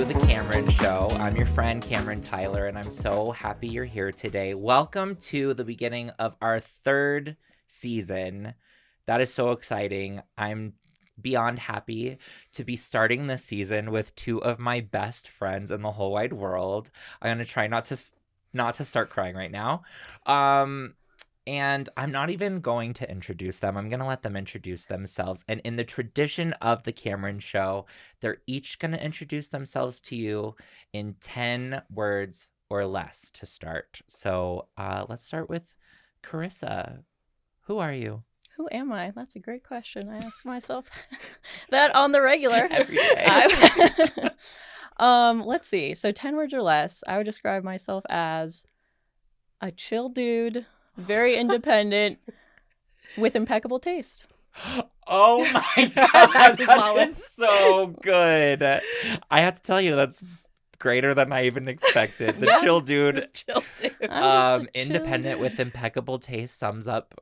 The Kameron Show. I'm your friend, Kameron Tyler, and I'm so happy you're here today. Welcome to the beginning of our third season. That is so exciting. I'm beyond happy to be starting this season with two of my best friends in the whole wide world. I'm going to try not to start crying right now. And I'm not even going to introduce them. I'm going to let them introduce themselves. And in the tradition of the Kameron Show, they're each going to introduce themselves to you in 10 words or less to start. So let's start with Karyssa. Who are you? Who am I? That's a great question. I ask myself that on the regular. Every day. Let's see. So 10 words or less, I would describe myself as a chill dude, very independent, with impeccable taste. Oh my God, that is so good. I have to tell you, that's greater than I even expected. The chill dude. Chill dude. Independent with impeccable taste sums up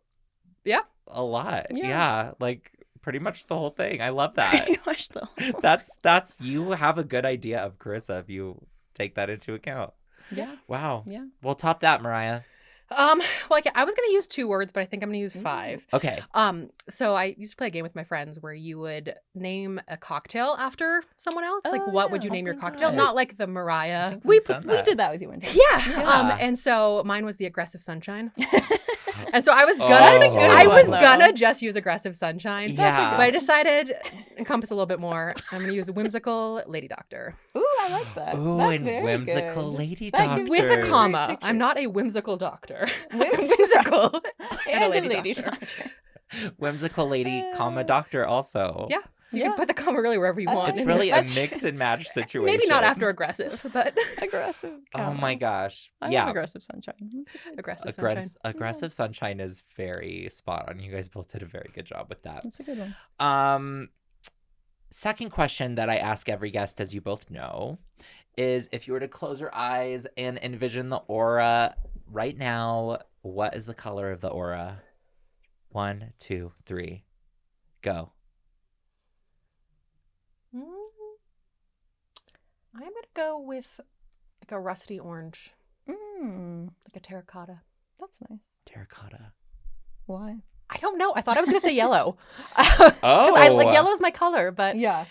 a lot. Yeah, like pretty much the whole thing. I love that. Pretty much the whole That's you have a good idea of Karyssa if you take that into account. Yeah. Wow. Yeah. Well, top that, Mariah. Well, I was going to use 2 words, but I think I'm going to use 5. Okay. So I used to play a game with my friends where you would name a cocktail after someone else. Like, what would you name your cocktail? God. Not like the Mariah. We did that with you one time. Yeah. And so mine was the Aggressive Sunshine. And so I was gonna just use Aggressive Sunshine. Yeah. But I decided encompass a little bit more. I'm gonna use a Whimsical Lady Doctor. Ooh, I like that. Ooh, That's and very Whimsical good. Lady That Doctor. gives With a Great comma. picture. I'm not a whimsical doctor. Whimsical. And a lady doctor. Whimsical Lady, Doctor also. Yeah. You can put the comma really wherever you want. It's really a mix and match situation. Maybe not after aggressive, but Aggressive. Oh my gosh. I Yeah. love Aggressive Sunshine. aggressive sunshine. Aggressive Sunshine is very spot on. You guys both did a very good job with that. That's a good one. Second question that I ask every guest, as you both know, is if you were to close your eyes and envision the aura right now, what is the color of the aura? 1, 2, 3, go. I'm going to go with like a rusty orange, Mm, like a terracotta. that's nice. Terracotta. Why? I don't know. I thought I was going to say yellow. Oh. Yellow is my color, but Yeah.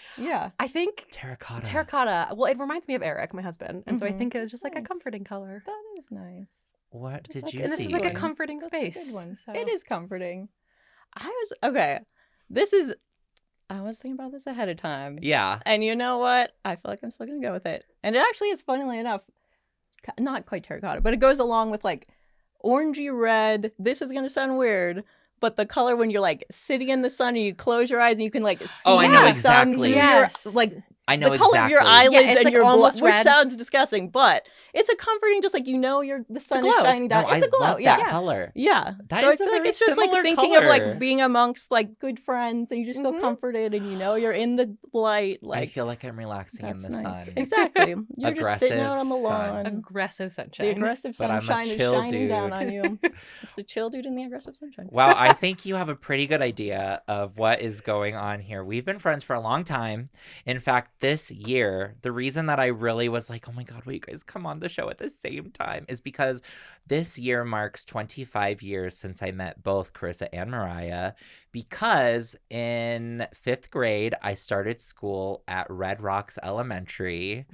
I think Terracotta. well, it reminds me of Eric, my husband. And so I think it's just like a Nice. comforting color. That is nice. What did That's you And this see? is like a Good. comforting That's a space. good one. So. It is comforting. I was thinking about this ahead of time. Yeah. And you know what? I feel like I'm still going to go with it. And it actually is, funnily enough, not quite terracotta, but it goes along with like orangey red. This is going to sound weird, but the color when you're like sitting in the sun and you close your eyes and you can like see Oh, I know the sun exactly. through Yes. your, like I know the color exactly. of your eyelids Yeah, it's and like your blood, almost which red. sounds disgusting, but it's a comforting, just like the sun glow. is shining down. No, It's a glow, I love yeah. that color. Yeah. That so I is a feel like very it's just like similar thinking of color. like being amongst like good friends and you just feel Mhm. comforted and you know you're in the light. I Like feel like I'm relaxing in that's the nice. sun. Exactly. You're just sitting out on the Aggressive sun. lawn. Aggressive The sunshine. aggressive But I'm a sunshine is chill shining down dude. on you. It's the chill dude in the aggressive sunshine. Well, I think you have a pretty good idea of what is going on here. We've been friends for a long time. In fact, this year, the reason that I really was like, oh my God, will you guys come on the show at the same time is because this year marks 25 years since I met both Karyssa and Mariah, because in 5th grade, I started school at Red Rocks Elementary.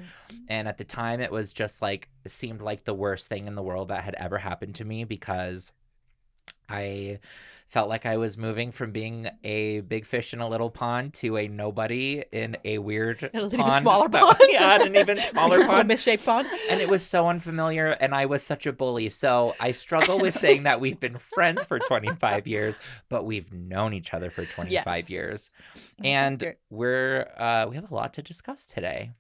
And at the time, it was just like, it seemed like the worst thing in the world that had ever happened to me because I felt like I was moving from being a big fish in a little pond to a nobody in a weird In an pond. even smaller pond. Yeah, an even smaller Little pond. misshaped pond. And it was so unfamiliar, and I was such a bully. So I struggle with saying that we've been friends for 25 years, but we've known each other for 25 years. And accurate. we have a lot to discuss today.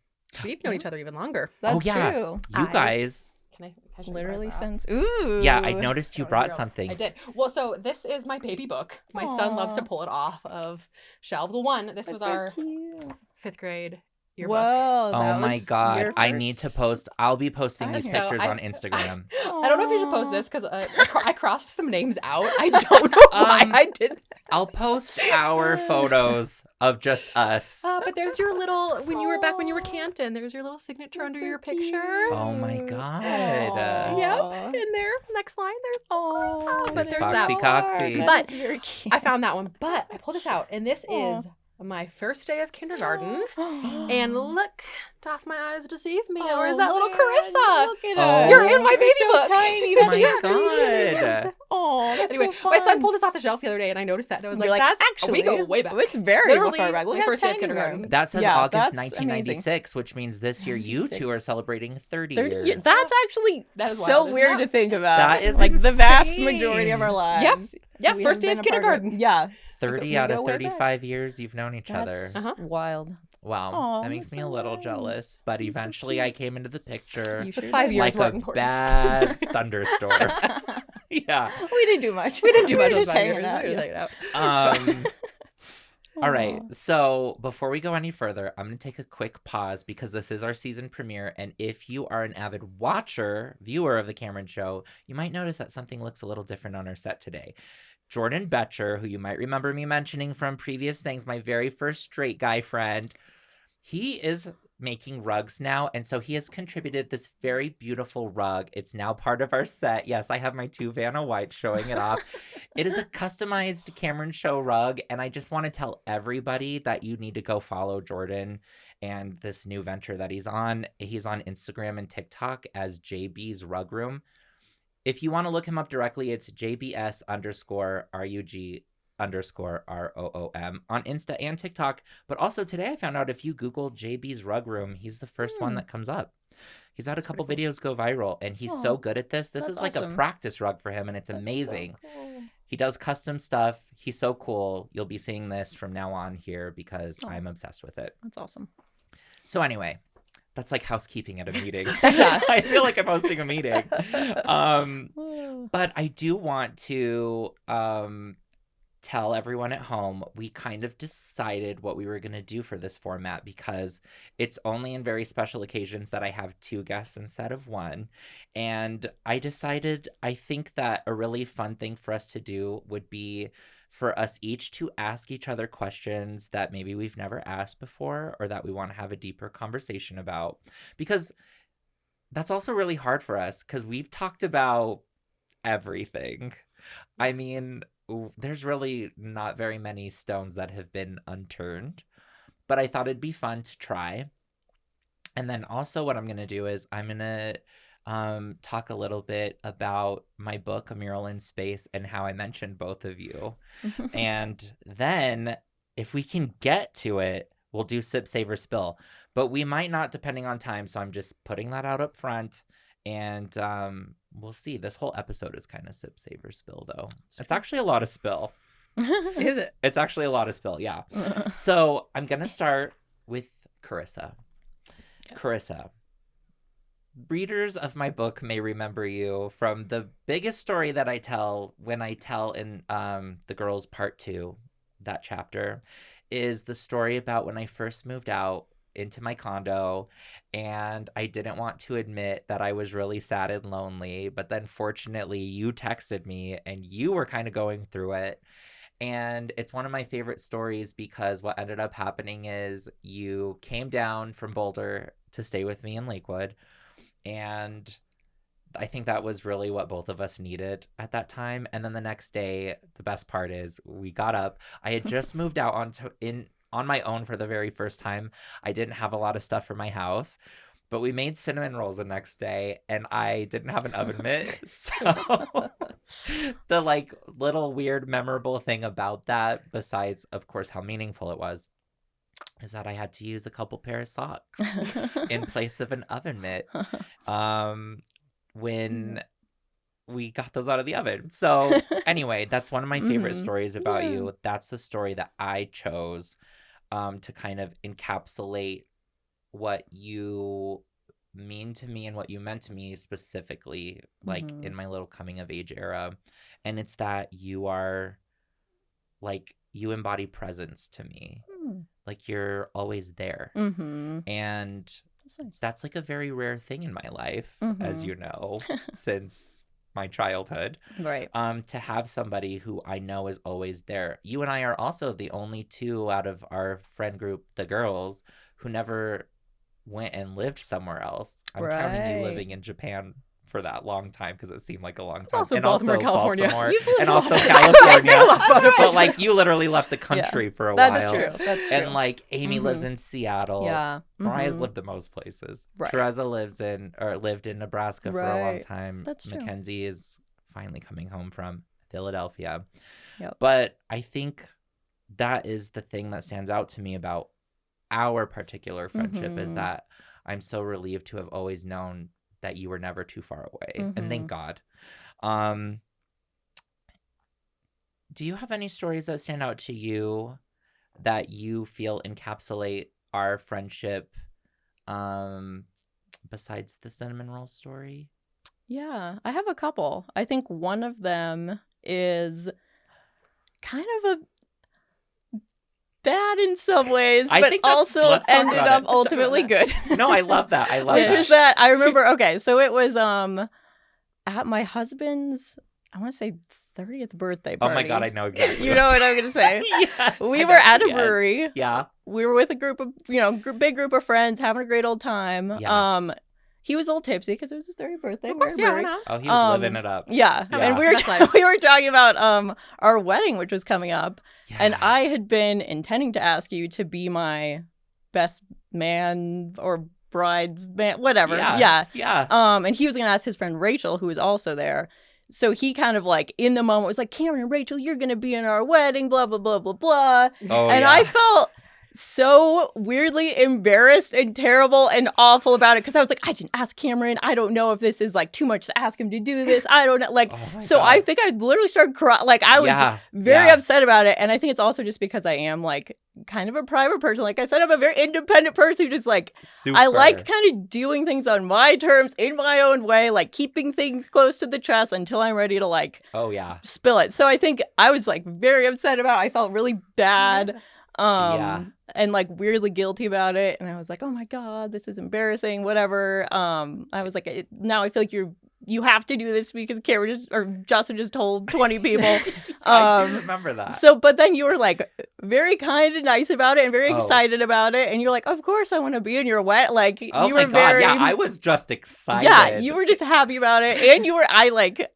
We've known each other even longer. That's yeah. true. You guys, Can I Literally borrow that? since ooh. yeah, I noticed you Oh, brought here we go. something. I did. Well, so this is my baby book. My son loves to Aw. pull it off of shelves. Well, this That's was so our cute. 5th grade yearbook. Whoa. Oh that my was God. your I need to first? post. I'll be posting these So pictures I- on Instagram. I don't know if you should post this because I crossed some names out. I don't know why I did that. I'll post our photos of just us. But there's your little, when you were Canton, there's your little signature That's under so your picture. cute. Oh my God. Aw. In there, next line, there's Oh, but There's there's Foxy that. Coxy. That But is very cute. I found that one. But I pulled this out, and this Aw. is my first day of kindergarten. And look, doth my eyes deceive me? Or is that little man, Carissa? Look at Oh. us. You're in my You're baby so book. tiny. Oh That's my so God. Oh, that's Anyway, so my son fun. pulled this off the shelf the other day, and I noticed that, and I was You're like, "That's actually, we go way back." It's very Literally, far back. Look my how first day of tiny kindergarten. we are. That says Yeah, August that's 1996, which means this year you two 96. are celebrating 30 30 years. years. That's actually That is so wild, isn't weird it? to think about. That is like the vast insane. majority of our Yep. lives. Yep, we first have day of been a part it. kindergarten. Yeah. 30 we out go of way back. 35 years you've known each other. That's Uh-huh. wild. Wow, Aw, that makes that's me a so little nice. jealous. But That's so eventually cute. I came into the picture You Just sure 5 did. years like weren't a important. bad thunderstorm. Yeah. We didn't do much. We didn't do much. were those just 5 hanging years. out. We were Yeah. hanging out. All right. Aw. So before we go any further, I'm going to take a quick pause because this is our season premiere. And if you are an avid viewer of The Kameron Show, you might notice that something looks a little different on our set today. Jordan Betcher, who you might remember me mentioning from previous things, my very first straight guy friend, he is making rugs now. And so he has contributed this very beautiful rug. It's now part of our set. Yes, I have my 2 Vanna White showing it off. It is a customized Kameron Show rug. And I just want to tell everybody that you need to go follow Jordan and this new venture that he's on. He's on Instagram and TikTok as JB's Rug Room. If you want to look him up directly, it's JBS_RUG_ROOM on Insta and TikTok. But also today I found out if you Google JB's Rug Room, he's the first one that comes up. He's had a couple videos go viral, and he's so good at this. This that's is like awesome. a practice rug for him, and it's That's so amazing. cool. He does custom stuff. He's so cool. You'll be seeing this from now on here because I'm obsessed with it. That's awesome. So anyway, that's like housekeeping at a meeting. That's us. I feel like I'm hosting a meeting. Whoa. But I do want to tell everyone at home, we kind of decided what we were going to do for this format because it's only in very special occasions that I have 2 guests instead of 1. And I decided I think that a really fun thing for us to do would be for us each to ask each other questions that maybe we've never asked before or that we want to have a deeper conversation about. Because that's also really hard for us because we've talked about everything. I mean, there's really not very many stones that have been unturned, but I thought it'd be fun to try. And then also what I'm going to do is I'm going to talk a little bit about my book, A Mural in Space, and how I mentioned both of you. And then if we can get to it, we'll do Sip, Save, or Spill. But we might not, depending on time, so I'm just putting that out up front. And we'll see. This whole episode is kind of Sip, Save, or Spill, though. It's actually a lot of spill. Is it? It's actually a lot of spill, yeah. So I'm going to start with Karyssa. Okay. Karyssa, readers of my book may remember you from the biggest story that I tell when I tell in The Girls Part 2, that chapter, is the story about when I first moved out into my condo and I didn't want to admit that I was really sad and lonely, but then fortunately you texted me and you were kind of going through it. And it's one of my favorite stories because what ended up happening is you came down from Boulder to stay with me in Lakewood. And I think that was really what both of us needed at that time. And then the next day, the best part is we got up. I had just moved out on my own for the very first time. I didn't have a lot of stuff for my house, but we made cinnamon rolls the next day and I didn't have an oven mitt. So the like little weird memorable thing about that, besides of course how meaningful it was, is that I had to use a couple pair of socks in place of an oven mitt when we got those out of the oven. So anyway, that's one of my favorite stories about you. That's the story that I chose to kind of encapsulate what you mean to me and what you meant to me specifically, like in my little coming of age era. And it's that you are like, you embody presence to me. like you're always there. Mm-hmm. And That's nice. that's like a very rare thing in my life, as Mhm. you know, since my childhood. Right. To have somebody who I know is always there. You and I are also the only two out of our friend group, the girls, who never went and lived somewhere else. I'm counting you Right. living in Japan for that long time because it seemed like a long It's time. also And Baltimore, also California. Baltimore, You've lived and a also lot. California. Right. But like you literally left the country for a That's while. true. That's true. And like Amy lives Mhm. in Seattle. Yeah. Mariah's Mhm. lived the most places. Right. Teresa lived in Nebraska for a long Right. time. That's true. Mackenzie is finally coming home from Philadelphia. Yep. But I think that is the thing that stands out to me about our particular friendship is Mhm. that I'm so relieved to have always known that you were never too far away. And thank Mhm. God. Do you have any stories that stand out to you that you feel encapsulate our friendship besides the cinnamon roll story? Yeah, I have a couple. I think one of them is kind of a bad in some ways, I but think that's- also let's talk ended about up it. ultimately good. No, I love that. I love Which that. is that I remember, okay, so it was at my husband's, I want to say 30th birthday Oh party. my God, I know exactly. You know what I'm going to say. Yes, We I were know. at a Yes. brewery. Yeah. We were with a group of, big group of friends having a great old time. Yeah. He was a little tipsy because it was his 30th birthday. Of We were course, at a yeah, why brewery. not? Oh, he was living it up. Yeah. Yeah. And we were Best life. we were talking about our wedding, which was coming up, and Yeah. I had been intending to ask you to be my best man or bride's man, whatever. Yeah. Yeah. And he was gonna ask his friend Rachel, who was also there. So he kind of like in the moment was like, Cameron and Rachel, you're gonna be in our wedding, blah blah blah blah blah. Oh, And yeah. I felt so weirdly embarrassed and terrible and awful about it because I was like, I didn't ask Cameron. I don't know if this is like too much to ask him to do this. I don't know. Like, Oh my so God. I think I literally started crying. Like, I was Yeah, very yeah. upset about it. And I think it's also just because I am like kind of a private person. Like I said, I'm a very independent person who just like, Super. I like kind of doing things on my terms in my own way, like keeping things close to the chest until I'm ready to like Oh, yeah. spill it. So I think I was like very upset about it. I felt really bad. Yeah. And like weirdly guilty about it. And I was like, oh my God, this is embarrassing, whatever. I was like, now I feel like you have to do this because Justin just told 20 people. I do remember that. So, but then you were like very kind and nice about it and very Oh. excited about it. And you're like, of course I want to be in your wedding. Like Oh you my were God. very, Yeah, I was just excited. yeah, you were just happy about it. And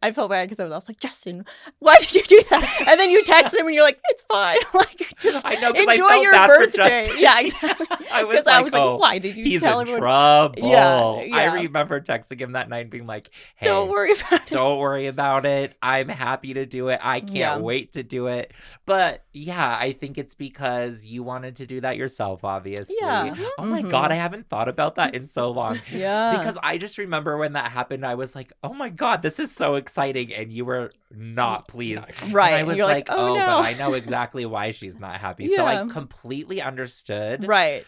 I felt bad because I was like, Justin, why did you do that? And then you text him and you're like, it's fine. Like, just I know, 'cause I enjoy felt your bad for birthday. Justin. Yeah, exactly. I was Because like, I was like, oh, why did you he's tell in everyone? trouble. Yeah, I yeah. remember texting him that night and being like, hey, Don't worry about it. don't worry about it. I'm happy to do it. I can't Yeah. wait to do it. But yeah, I think it's because you wanted to do that yourself, obviously. Yeah. Oh my Mhm. God, I haven't thought about that in so long. Yeah. Because I just remember when that happened, I was like, oh my God, this is so exciting. And you were not pleased. Right. And I And was you're like, like, oh, no. but I know exactly why she's not happy. So I Yeah. completely understood. Right.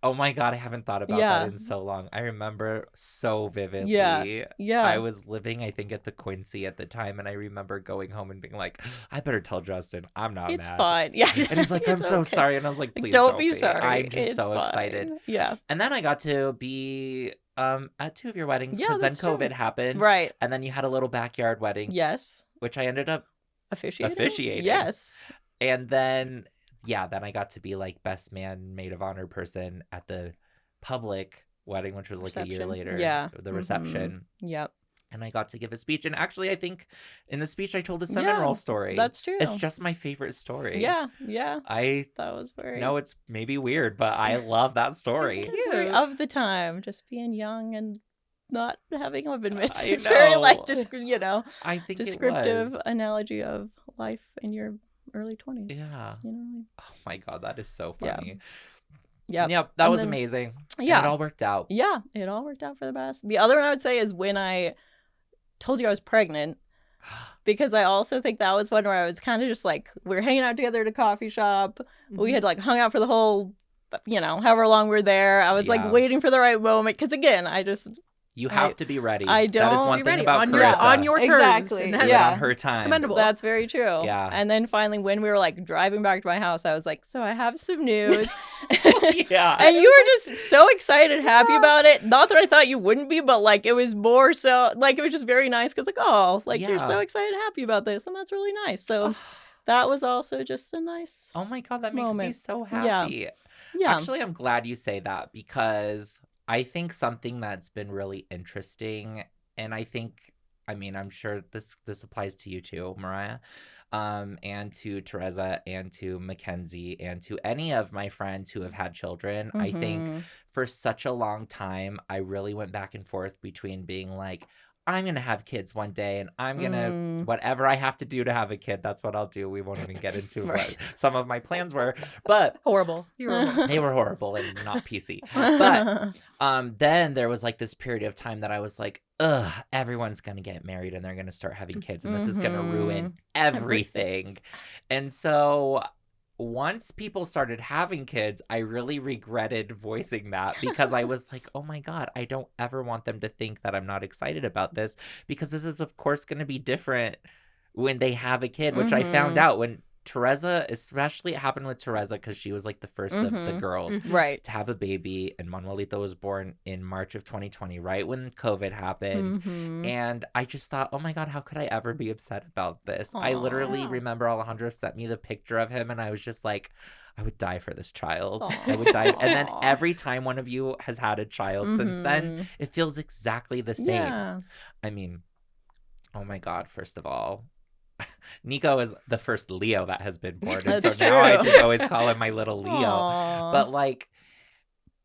Oh my God, I haven't thought about Yeah. that in so long. I remember so vividly. Yeah. I was living, I think, at the Quincy at the time, and I remember going home and being like, I better tell Justin I'm not It's mad. fine. Yeah. And he's like, I'm It's so okay. sorry. And I was like, Like, please don't be sorry. I'm just It's so fine. excited. Yeah. And then I got to be at two of your weddings Yeah, because then that's true. COVID happened. Right. And then you had a little backyard wedding, Yes. which I ended up Officiating. Officiating. Yes. And then, yeah, then I got to be like best man, maid of honor person at the public wedding, which was like a year Reception. later. Yeah. The Mhm. reception. Yep. And I got to give a speech. And actually, I think in the speech, I told the cinnamon Yeah, roll story. That's true. It's just my favorite story. Yeah. Yeah. I That was very. know it's maybe weird, but I love that story. It's very Cute. of the time, just being young and not having oven mitts. I It's very like know. I think descriptive it was. analogy of life in your early 20s. Yeah. You know. Oh my God, that is so Yeah. funny. Yep. Yep, that And was then- amazing. And Yeah. it all worked out. Yeah, it all worked out for the best. The other one I would say is when I told you I was pregnant, because I also think that was one where I was kind of just like, we were hanging out together at a coffee shop. We had like hung out for the whole, however long we were there. I was Yeah. like waiting for the right moment. Because again, I just You have to be ready. I That is don't- one Be thing ready about on Karyssa. your terms. Exactly. And Do that's it Yeah. on her time. commendable. That's very true. Yeah. And then finally, when we were like driving back to my house, I was like, so I have some news. Yeah. And you were just so excited, happy about it. Not that I thought you wouldn't be, but like it was more so, like it was just very nice because like, oh, like you're Yeah. so excited, happy about this. And that's really nice. So that was also just a nice, Oh my God, that makes me moment. so Yeah. happy. yeah. Actually, I'm glad you say that because I think something that's been really interesting, and I think, I mean, I'm sure this applies to you too, Mariah, and to Teresa and to Mackenzie and to any of my friends who have had children. I think Mhm. for such a long time, I really went back and forth between being like, I'm going to have kids one day and I'm going to, whatever I have to do to have a kid, that's what I'll do. We won't even get into Right. what some of my plans were, but Horrible. You were horrible. they were horrible and not PC. But then there was like this period of time that I was like, ugh, everyone's going to get married and they're going to start having kids and this is going to ruin everything. And so once people started having kids, I really regretted voicing that because I was like, oh my God, I don't ever want them to think that I'm not excited about this because this is, of course, going to be different when they have a kid, which I found out when Teresa, especially it happened with Teresa because she was like the first of the girls Right. to have a baby, and Manuelito was born in March of 2020, right when COVID happened. And I just thought, oh my God, how could I ever be upset about this? I literally Aw. remember Alejandro sent me the picture of him and I was just like, I would die for this child. I would die. And then Aw. every time one of you has had a child since then, it feels exactly the same. Yeah. I mean, oh my God, first of all, Nico is the first Leo that has been born. And so That's now I true. just always call him my little Leo. Aw. But like,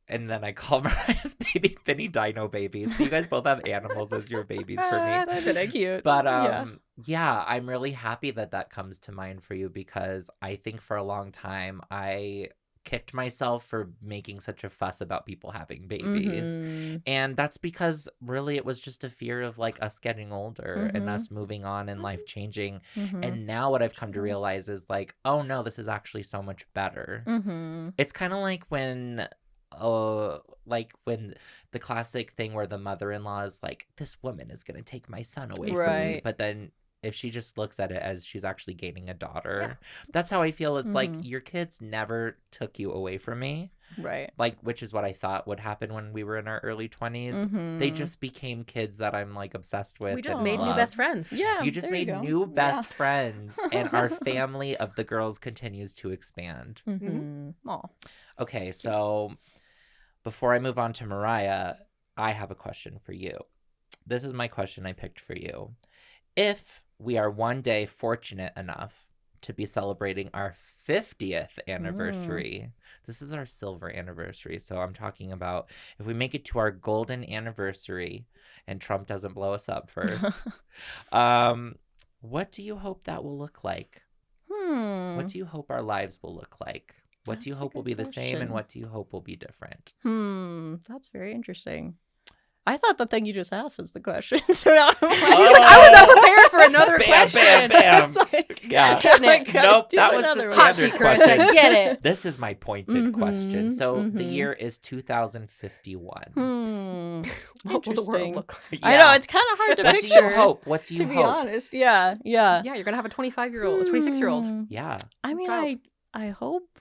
and then I call Mariah's baby Finny Dino baby. So you guys both have animals as your babies for me. That's kinda cute. But Yeah. yeah, I'm really happy that that comes to mind for you because I think for a long time I kicked myself for making such a fuss about people having babies. And that's because really it was just a fear of like us getting older and us moving on and life changing. And now what I've come to realize is like, oh no, this is actually so much better. It's kind of like when the classic thing where the mother-in-law is like, this woman is going to take my son away from me. Right. But then if she just looks at it as she's actually gaining a daughter, that's how I feel. It's like your kids never took you away from me. Right. Like, which is what I thought would happen when we were in our early 20s. They just became kids that I'm like obsessed with. We just and made new love. best friends. Yeah. You just there made go. new best Yeah. friends, and our family of the girls continues to expand. Aw. Okay, so before I move on to Mariah, I have a question for you. This is my question I picked for you. If we are one day fortunate enough to be celebrating our 50th anniversary, this is our silver anniversary, so I'm talking about if we make it to our golden anniversary and Trump doesn't blow us up first, what do you hope that will look like? What do you hope our lives will look like? What do you That's a hope will good be the same, and question. what do you hope will be different? That's very interesting. I thought the thing you just asked was the question. So now I'm like, I was unprepared for another question. Bam. It's like, Yeah. like, gotta Nope, do that was the another one. Hot standard secret. question. I get it. This is my pointed question. So the mhm. year is 2051. What will the world Interesting. look like? I know, it's kind of hard to What do picture. you hope? What do you To be hope? honest, yeah. Yeah, you're gonna have a 25-year-old, a 26-year-old. Yeah. I mean, Child. I hope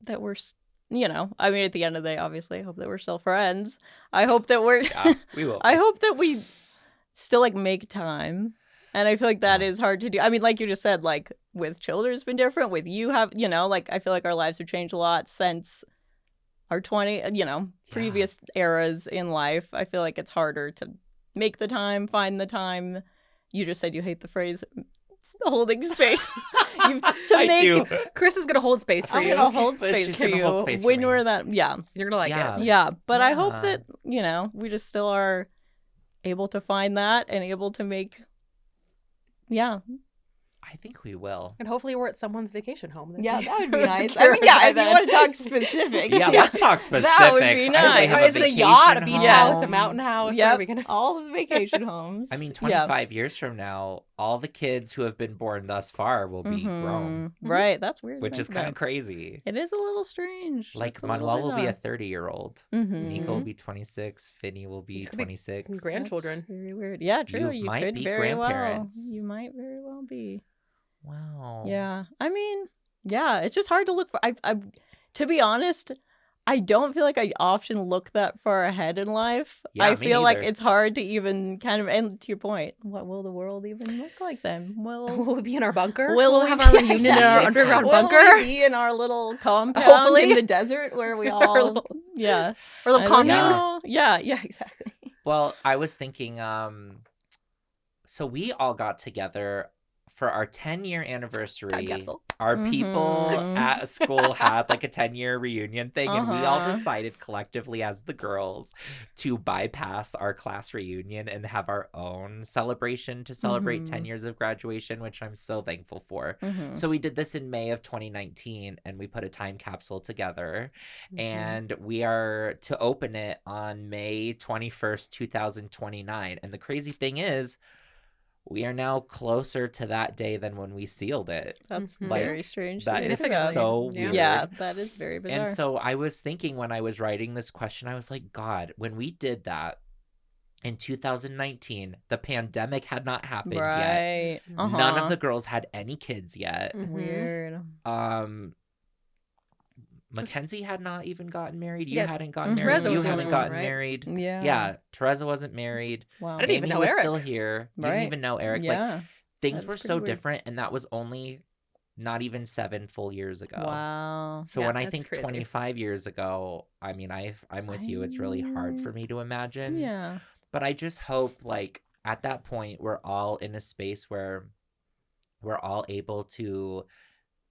that we're, I mean, at the end of the day, obviously, I hope that we're still friends. I hope that we're, Yeah, we will. I hope that we still like make time. And I feel like that is hard to do. I mean, like you just said, like with children, it's been different. With you have, like I feel like our lives have changed a lot since our previous eras in life. I feel like it's harder to make the time, find the time. You just said you hate the phrase holding space. I do. Chris is gonna hold space for I'm you. gonna hold But space she's for gonna you hold space for when me. we're that. Yeah, You're gonna like Yeah. it. yeah. But I hope Yeah. that we just still are able to find that and able to make. Yeah, I think we will. And hopefully we're at someone's vacation home. yeah, that would be nice. I mean, yeah, if you want to talk specifics, Yeah, let's talk specifics. That would be I say nice. have Is it a yacht, a vacation beach Yes. house, a mountain house? Where Yeah, are we gonna? all of the vacation homes. I mean, Yeah. 25 years from now, all the kids who have been born thus far will be grown, Right. That's weird. which is kind of crazy. It is a little strange. Like, It's a little Manuel will be a bizarre. 30-year-old. Mhm. Nico will be 26. Finney will be Could be 26. grandchildren. That's very weird. Yeah, true. You You might could be very well. grandparents. You might very well be. Wow. Yeah. I mean, yeah, it's just hard to look for. To be honest, I don't feel like I often look that far ahead in life. Yeah, I me feel like neither. it's hard to even kind of, and to your point, what will the world even look like then? Will we be in our bunker? Will We'll we have be- our reunion in our exactly. underground will bunker? we be in our little compound Hopefully. in the desert where we Our all, little- yeah. Our little I don't commune? know. Yeah, exactly. Well, I was thinking, so we all got together for our 10-year anniversary. Time capsule. Our people Mhm. at school had like a 10-year reunion thing, and we all Uh-huh. decided collectively as the girls to bypass our class reunion and have our own celebration to celebrate 10 Mhm. years of graduation, which I'm so thankful for. Mhm. So we did this in May of 2019, and we put a time capsule together, and we are to open it on May 21st, 2029. And the crazy thing is, we are now closer to that day than when we sealed it. That's Mhm. very strange. to That think is about. so Yeah. weird. Yeah, that is very bizarre. And so I was thinking when I was writing this question, I was like, God, when we did that in 2019, the pandemic had not happened yet. right. Uh-huh. None of the girls had any kids yet. Mhm. Weird. Mackenzie had not even gotten married. You Yeah, hadn't gotten Mhm. married. Teresa You was the hadn't only one, gotten right? married. Yeah. Yeah, Teresa wasn't married. Wow. I didn't even Amy know was Eric. still here. You didn't Right. even know Eric. Like, Yeah. things That's were pretty so weird. different, and that was only not even 7 full years ago. Wow. So Yeah, when I that's think crazy. 25 years ago, I mean, I'm with you. It's really hard for me to imagine. Yeah. But I just hope, like, at that point, we're all in a space where we're all able to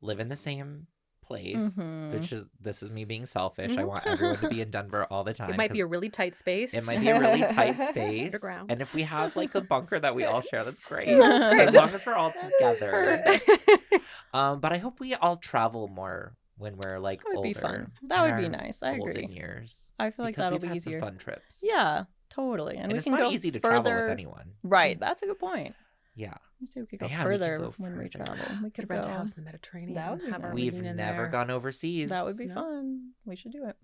live in the same place. Mhm. This is me being selfish. I want everyone to be in Denver all the time. It might be 'cause a really tight space. it might be a really tight space. Underground. And if we have like a bunker that we all share, that's great. That's great. As long as we're all together. Perfect. But I hope we all travel more when we're like That would older. be fun. That in would our be nice. I golden agree. years. I feel like Because that'll we've be had some easier. fun trips. Yeah, totally. And we it's can not go easy to further. travel with anyone. Right. That's a good point. Yeah. We say we could go Yeah, we could further go when we further. travel. We Could could rent go. a house in the Mediterranean. That would be have our nice. We've reunion never there. gone overseas. That would be No. fun. We should do it.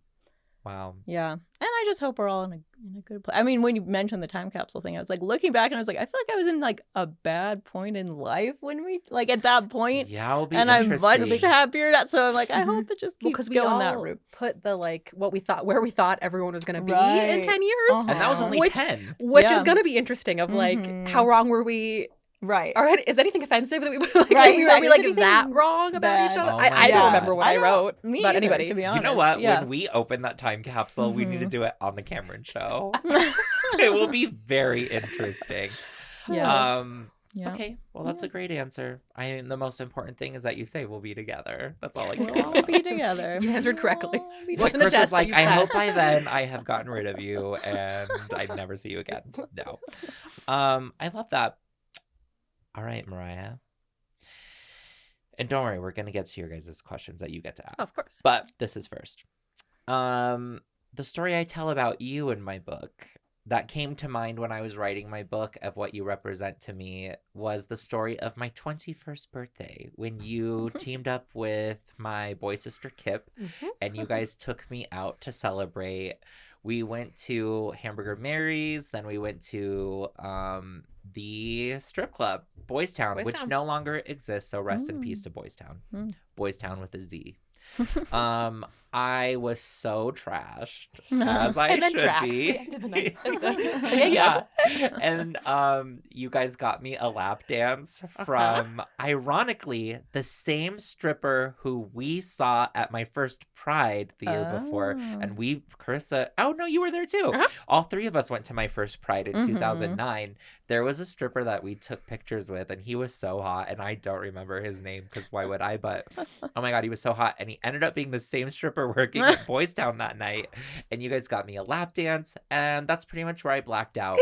Wow. Yeah. And I just hope we're all in a good place. I mean, when you mentioned the time capsule thing, I was like looking back and I was like, I feel like I was in like a bad point in life when we like at that point. Yeah, it'll be And I'm interesting. much happier. So I'm like, I Mhm. hope it just Well, keeps because we going all that route. put the like what we thought where we thought everyone was going to be in Right. 10 years, Uh-huh. And that was only Which- 10. which Yeah. is going to be interesting. Of like, Mhm. how wrong were we? Right. Or is anything offensive that we like? Right, Were exactly. we like Is anything that wrong about each bad? other? Oh I my don't God. remember what I don't- wrote. Me but either, anybody, to be honest. You know what? Yeah. When we open that time capsule, we need to Mhm. do it on the Kameron Show. It will be very interesting. Yeah. Yeah. Okay, well, that's a great answer. I mean, the most important thing is that you say we'll be together. That's all I care We'll all about. be together. You answered correctly. We'll be Wasn't together. a Chris test, is but like, you I hope passed." by then I have gotten rid of you and I'd never see you again. No. I love that. All right, Mariah. And don't worry, we're going to get to your guys' questions that you get to ask. Of course. But this is first. The story I tell about you in my book that came to mind when I was writing my book of what you represent to me was the story of my 21st birthday when you teamed up with my boy sister Kip Mhm. and you guys took me out to celebrate. We went to Hamburger Mary's, then we went to the strip club, Boys Town, Boys which Town. no longer exists, so rest in Mm. peace to Boys Town. Mm. Boys Town with a Z. I was so trashed, as I And then should tracks. be. We ended the night. Okay, Yeah. And you guys got me a lap dance from, ironically, the same stripper who we saw at my first Pride the year before. Oh. And Karyssa, oh no, you were there too. Uh-huh. All three of us went to my first Pride in Mhm. 2009. There was a stripper that we took pictures with, and he was so hot. And I don't remember his name because why would I? But oh my God, he was so hot. And he ended up being the same stripper working at Boys Town that night. And you guys got me a lap dance. And that's pretty much where I blacked out.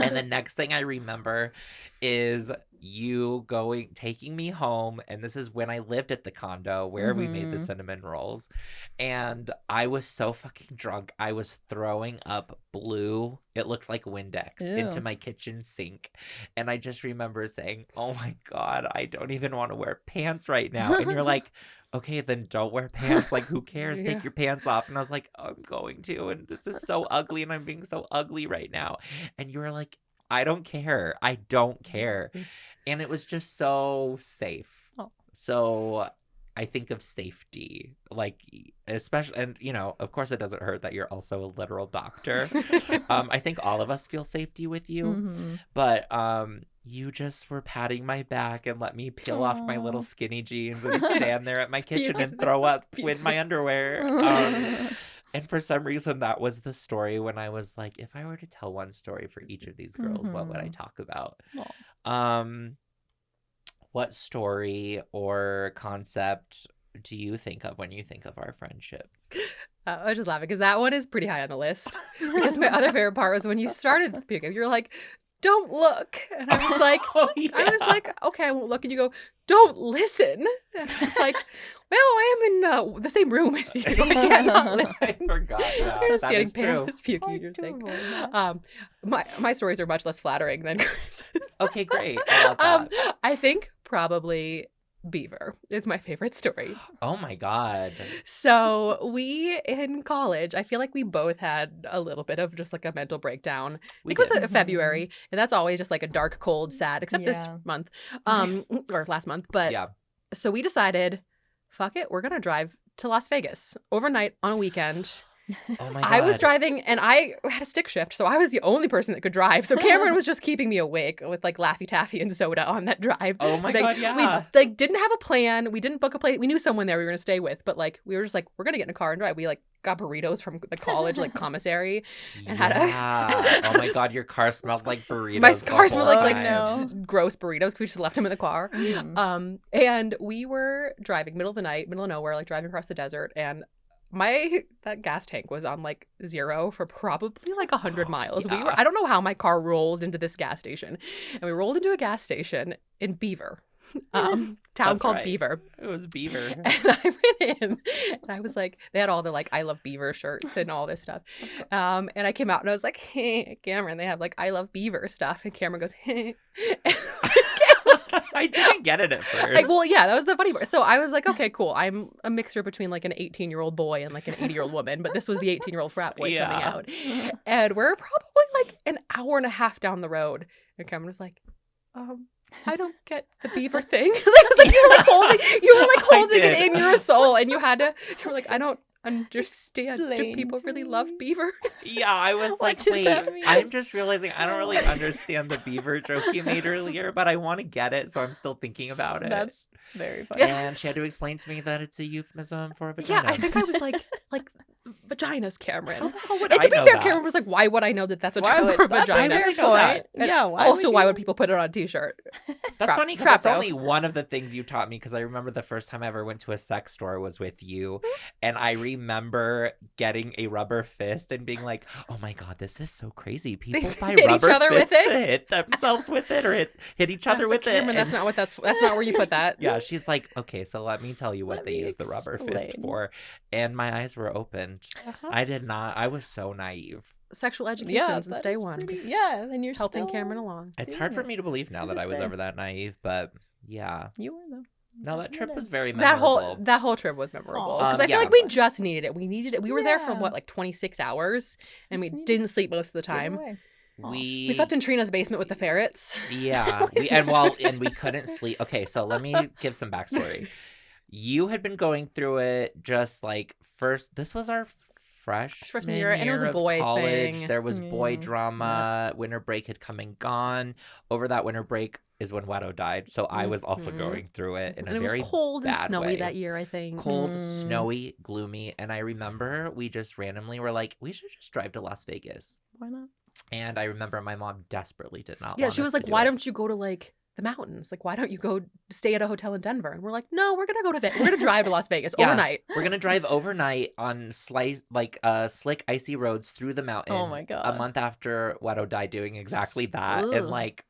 And the next thing I remember is you taking me home, and this is when I lived at the condo where we made the cinnamon rolls, and I was so fucking drunk. I was throwing up blue, it looked like Windex, into my kitchen sink, and I just remember saying, oh my God, I don't even want to wear pants right now. And you're like, okay, then don't wear pants. Like, who cares? Take your pants off. And I was like, I'm going to, and this is so ugly, and I'm being so ugly right now. And you were like, I don't care. I don't care. And it was just so safe. Oh. So I think of safety, like, especially, and, you know, of course it doesn't hurt that you're also a literal doctor. I think all of us feel safety with you, but you just were patting my back and let me peel off my little skinny jeans and stand there at my kitchen and throw up with my underwear. And for some reason, that was the story when I was like, if I were to tell one story for each of these girls, what would I talk about? What story or concept do you think of when you think of our friendship? I was just laughing because that one is pretty high on the list. Because my other favorite part was when you started puking. You were like, don't look. And I was like, I was like, okay, I won't look. And you go, don't listen. And I was like, well, I am in the same room as you. I cannot listen. I forgot. Yeah, You're just that standing is true. pants puking. You're saying. My stories are much less flattering than Chris's. Okay, great. I love that. I think probably Beaver. It's my favorite story. Oh my God. So we in college, I feel like we both had a little bit of just like a mental breakdown. It was February, and that's always just like a dark, cold, sad, except this month, or last month. But so we decided, fuck it, we're gonna drive to Las Vegas overnight on a weekend. Oh my God. I was driving and I had a stick shift, so I was the only person that could drive. So Kameron was just keeping me awake with like Laffy Taffy and soda on that drive. Oh my God, yeah. We like didn't have a plan. We didn't book a place. We knew someone there we were gonna stay with, but like we were just like, we're gonna get in a car and drive. We like got burritos from the college like commissary and had oh my God, your car smelled like burritos. My car smelled like gross burritos because we just left them in the car. And we were driving middle of the night, middle of nowhere, like driving across the desert, and that gas tank was on like 0 for probably like 100 miles. I don't know how my car rolled into this gas station, and we rolled into a gas station in Beaver, town called Beaver. It was Beaver. And I went in and I was like, they had all the like I love Beaver shirts and all this stuff. And I came out and I was like, hey, Cameron, they have like I love Beaver stuff. And Cameron goes, hey. I didn't get it at first. Well, yeah, that was the funny part. So I was like, okay, cool. I'm a mixture between like an 18-year-old boy and like an 80-year-old woman, but this was the 18-year-old frat boy coming out. And we're probably like an hour and a half down the road. And Cameron was like, I don't get the Beaver thing. It was like you were like holding it in your soul, and you were like, I don't understand. Do people really love beaver? Yeah, I was like, wait, I'm just realizing I don't really understand the beaver joke you made earlier, but I want to get it, so I'm still thinking about it. That's very funny. And she had to explain to me that it's a euphemism for a vagina. Yeah, I think I was like vaginas, Cameron. How the hell would and to be know fair, that? Cameron was like, why would I know that that's a term for vagina? That's a fair point. Yeah, why would people put it on a t-shirt? That's funny because that's only one of the things you taught me, because I remember the first time I ever went to a sex store was with you, and I remember getting a rubber fist and being like, oh my God, this is so crazy. People buy rubber fists to hit themselves with it or hit each other with it. Cameron, that's not where you put that. Yeah, she's like, okay, so let me tell you what they use the rubber fist for. And my eyes were opened. I did not. I was so naive. Sexual education since day one. And you're helping Cameron along. It's hard for me to believe now that I was ever that naive, but yeah. You were though. No, that trip was very memorable. That whole trip was memorable because I feel like we just needed it. We needed it. We were there for like 26 hours, and we didn't sleep most of the time. We slept in Trina's basement with the ferrets. Yeah, and we couldn't sleep. Okay, so let me give some backstory. You had been going through it just like first. This was our freshman year, and it was a boy college. Thing. There was boy drama. Winter break had come and gone. Over that winter break is when Wedo died, so I was also going through it in a very bad way. It was cold and snowy that year, I think. Cold, snowy, gloomy, and I remember we just randomly were like, we should just drive to Las Vegas. Why not? And I remember my mom desperately did not. Yeah, she was like, why don't you go to like the mountains? Like, why don't you go stay at a hotel in Denver? And we're like, no, we're gonna go to Vegas. We're gonna drive to Las Vegas overnight. We're gonna drive overnight on slick, icy roads through the mountains. Oh my God! A month after Wedo died, doing exactly that, and like,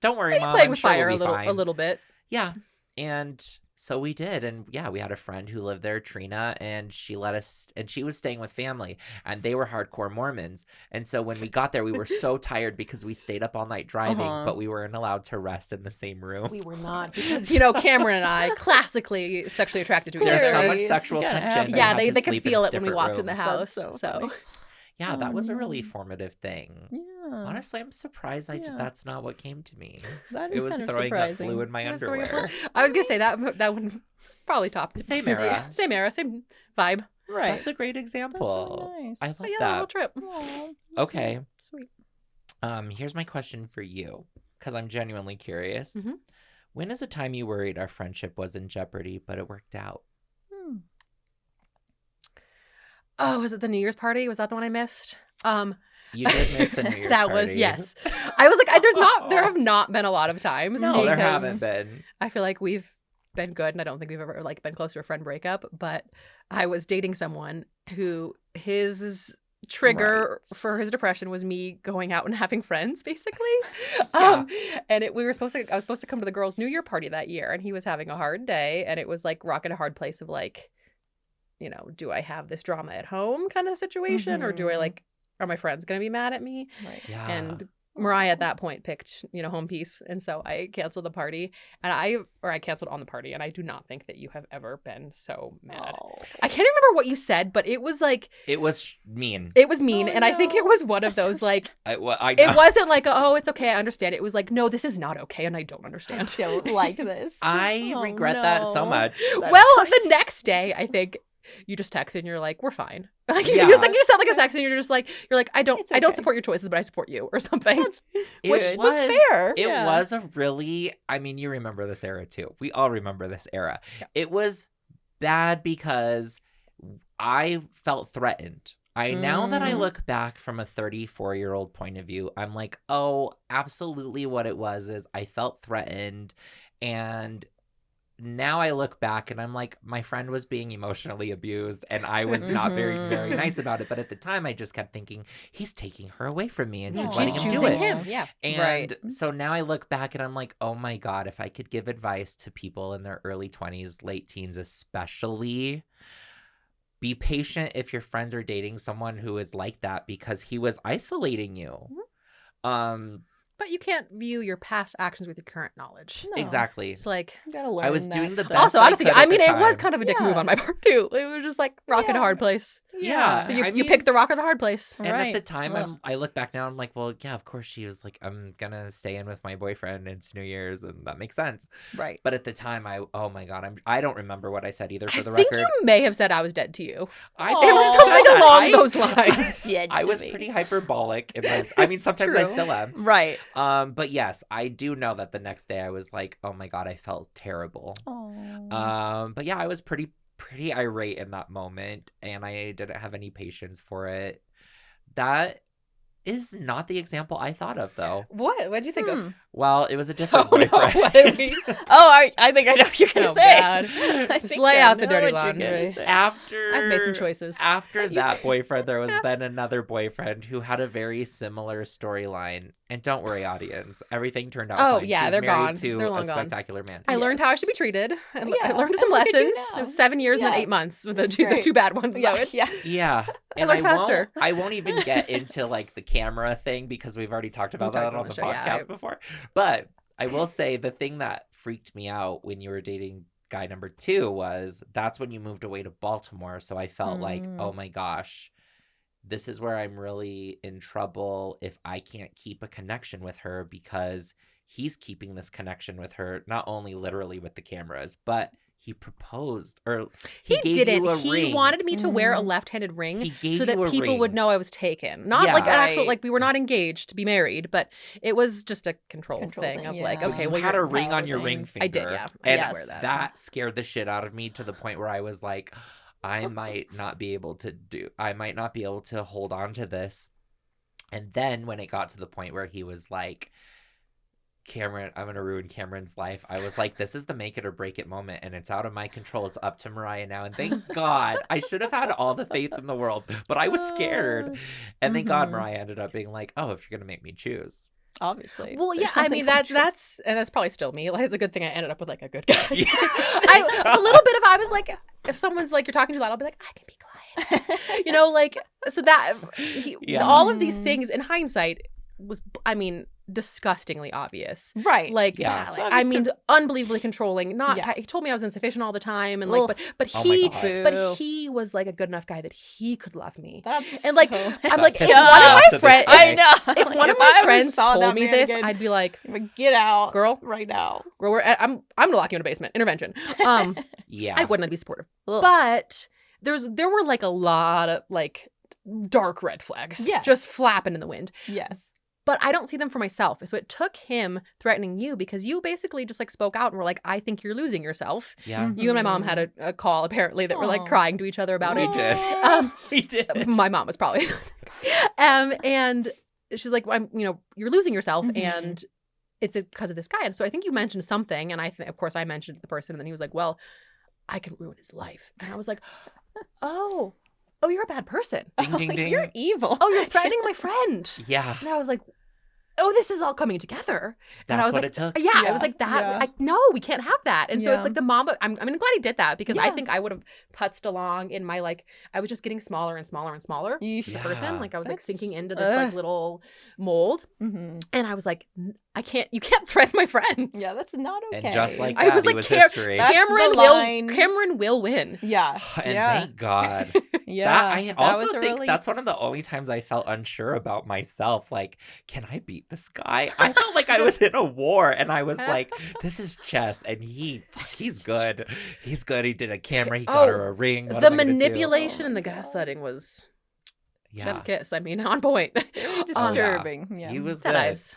don't worry, Maybe Mom, playing I'm with sure fire we'll be fine. a little bit. Yeah. And so we did. And yeah, we had a friend who lived there, Trina, and she let us, and she was staying with family, and they were hardcore Mormons. And so when we got there, we were so tired because we stayed up all night driving, but we weren't allowed to rest in the same room. We were not, because, you know, Cameron and I, classically sexually attracted to each other. There's so much Clearly. sexual It's gotta tension. happen. Yeah, have they to could sleep feel in it when we different walked in the rooms. house. That's so funny. Yeah, Oh, that was a no. really formative thing. Yeah. Honestly, I'm surprised that's not what came to me. That It is was kind of throwing up surprising. flu in my It was throwing up underwear. I was gonna say that one probably topped it. Same era. Same era, same vibe. Right. That's a great That's example. really nice. I love But yeah, that. little trip. Aw, that's Okay. Sweet. Here's my question for you, because I'm genuinely curious. Mhm. When is a time you worried our friendship was in jeopardy, but it worked out? Hmm. Oh, was it the New Year's party? Was that the one I missed? You did miss the New Year's that party. was, yes. I was like, there have not been a lot of times. No, there because haven't been. I feel like we've been good, and I don't think we've ever like been close to a friend breakup. But I was dating someone who his trigger Right. for his depression was me going out and having friends, basically. Yeah. And I was supposed to come to the girls' New Year party that year, and he was having a hard day, and it was like rocking a hard place of like, you know, do I have this drama at home kind of situation, or do I Mhm. like, are my friends gonna be mad at me? Right. Yeah. And Mariah at that point picked, you know, home peace, and so I canceled the party, and I canceled on the party, and I do not think that you have ever been so mad. Oh. I can't remember what you said, but it was like It was mean. it was mean, Oh, and I think it no. was one of those like I know. it wasn't like oh it's okay, I understand. It was like no, this is not okay, and I don't I understand. don't like this. I Oh, regret that so no. much. That's Well, so the next day, I think you just texted and you're like, we're fine. Like Yeah. you sound like a sex, and you're like I don't It's I don't okay. support your choices, but I support you or something. That's Which It was fair. It Yeah. was a really, I mean, you remember this era too. We all remember this era. Yeah. It was bad because I felt threatened. Now that I Mhm. look back from a 34-year-old point of view, I'm like, oh, absolutely what it was is I felt threatened. And now I look back and I'm like, my friend was being emotionally abused and I was not very, very Mhm. nice about it. But at the time, I just kept thinking, he's taking her away from me and Yeah. she's She's letting She's him do choosing it. him. Yeah. And Right. so now I look back and I'm like, oh my God, if I could give advice to people in their early 20s, late teens especially, be patient if your friends are dating someone who is like that because he was isolating you. But you can't view your past actions with your current knowledge. No. Exactly. It's like You gotta learn. I was that doing the stuff. best also, I don't think. could I at mean, the it was time. kind of a dick move Yeah. on my part too. It was just like rocking a hard place. Yeah. So you I you mean- picked the rock or the hard place. And at the Right. time, Ugh. I look back now, I'm like, well, yeah, of course she was like, I'm gonna stay in with my boyfriend. It's New Year's, and that makes sense. Right. But at the time, oh my God, I don't remember what I said either. For I the think record, you may have said I was dead to you. I Aw. think It was I something said that. along those lines. Yeah, I to was me. pretty hyperbolic. I mean, sometimes I True. still am. Right. But yes, I do know that the next day I was like, oh my God, I felt terrible. Oh. But yeah, I was pretty irate in that moment, and I didn't have any patience for it. That is not the example I thought of, though. What? What did you think of? Well, it was a different Oh, no, boyfriend. what did we- I think I know what you're gonna Oh, say. God. I Just think lay I out the know dirty what you're gonna laundry. say. After I've made some choices. After that boyfriend, there was then another boyfriend who had a very similar storyline. And don't worry, audience, everything turned out Oh, fine. yeah, She's they're married gone. to They're long a gone. spectacular man. I learned how I Yes. should be treated. I Yeah, learned some and look at you lessons. It now. was 7 years and then Yeah. 8 months with That's the great. two bad ones. Yeah, So it, yeah. Yeah. And learned faster. I won't even get into like the camera thing because we've already talked about We talked that on about the the show, yeah. podcast before. But I will say the thing that freaked me out when you were dating guy number 2 was that's when you moved away to Baltimore. So I felt like, oh my gosh, this is where I'm really in trouble if I can't keep a connection with her because he's keeping this connection with her, not only literally with the cameras, but he proposed or he gave didn't. you a He ring. wanted me to wear a Mhm. left-handed ring He gave so that you a people would ring. know I was taken. Not Yeah. like an actual, Right. like we were not engaged to be married, but it was just a control Control thing thing, of yeah. like, But okay, you well, had a you're ring on your power ring thing. finger. I did, yeah. I And did wear that. that scared the shit out of me to the point where I was like, I might not be able to hold on to this. And then when it got to the point where he was like, Cameron, I'm going to ruin Cameron's life. I was like, this is the make it or break it moment. And it's out of my control. It's up to Mariah now. And thank God, I should have had all the faith in the world, but I was scared. And thank God Mhm. Mariah ended up being like, oh, if you're going to make me choose. Obviously. Well, yeah, There's I something mean cultural. that's probably still me. Like, it's a good thing I ended up with like a good guy. Yeah. A little bit of I was like, if someone's like you're talking too loud, I'll be like, I can be quiet. You know, like so that Yeah. all of these things in hindsight was, I mean, disgustingly obvious. Right. Like, Yeah. that, So like, I'm I just mean, unbelievably controlling. Not Yeah. he told me I was insufficient all the time, and like, Ugh. but Oh my he, God. but Boo. he was like a good enough guy that he could love me. That's And, like, so I'm That like, pisses if me one of off my to this friends, day. I know. if Like, one of if my I ever friends saw told that me man this, again, I'd be like, I'm like, get out, girl, right now. girl, I'm gonna lock you in a basement. Intervention. Yeah. I wouldn't be supportive, Ugh. but there were like a lot of like dark red flags, Yes. just flapping in the wind. Yes. But I don't see them for myself. So it took him threatening you because you basically just like spoke out and were like, I think you're losing yourself. Yeah. You and my mom had a call apparently that were like Aw. crying to each other about We it. did. Um, We did. My mom was probably. And she's like, well, you're losing yourself, Mhm. and it's because of this guy. And so I think you mentioned something, and of course I mentioned the person, and then he was like, well, I can ruin his life. And I was like, oh, you're a bad person. Ding, ding, ding. You're evil. Oh, you're threatening my friend. Yeah. And I was like, oh, this is all coming together. And I That's was what like, it took. yeah, I Yeah, was like, that, yeah. no, we can't have that. And so it's Yeah. like the mom, I'm glad he did that because I Yeah. think I would have putzed along in my, like, I was just getting smaller and smaller and smaller Yeesh. as a person. Yeah. Like I was like That's- sinking into this like ugh. little mold. Mhm. And I was like, you can't threaten my friends. Yeah, that's not okay. And just like I that, was he like, was Cam- history. That's Cameron the line. Cameron will win. Yeah. And yeah. thank God. Yeah. I that also was a think relief. that's one of the only times I felt unsure about myself. Like, can I beat this guy? I felt like I was in a war, and I was like, this is chess, and he's good. He's good. He did a camera. He got her a ring. What The am I gonna do? manipulation Oh and my the God. gaslighting was Yeah. chef's kiss. I mean, on point. Very disturbing. Yeah. He was Dead good. eyes.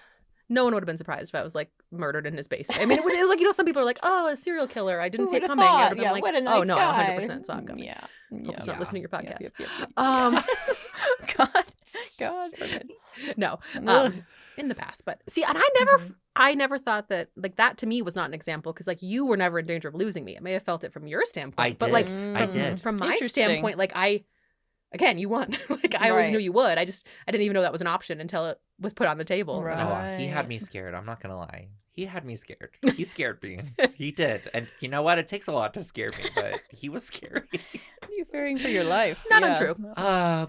No one would have been surprised if I was like murdered in his basement. I mean, it was like, some people are like, oh, a serial killer. I didn't Who see it would've coming. I thought? would have been Yeah, like, what a nice oh no, guy. I 100% saw it coming. Yeah. Hope he's Yeah. not listening to your Yep, podcast. yep, yep. Um, God forbid. no, Ugh. in the past, but see, and Mhm. I never thought that, like, that to me was not an example because like you were never in danger of losing me. I may have felt it from your standpoint, I but did. like I did. from my Interesting. standpoint, like again, you won. Like I always Right. knew you would. I didn't even know that was an option until it was put on the table. Right. Oh, he had me scared. I'm not gonna lie. He had me scared. He scared me. He did. And you know what? It takes a lot to scare me, but he was scary. You're fearing for your life. Not Yeah. untrue.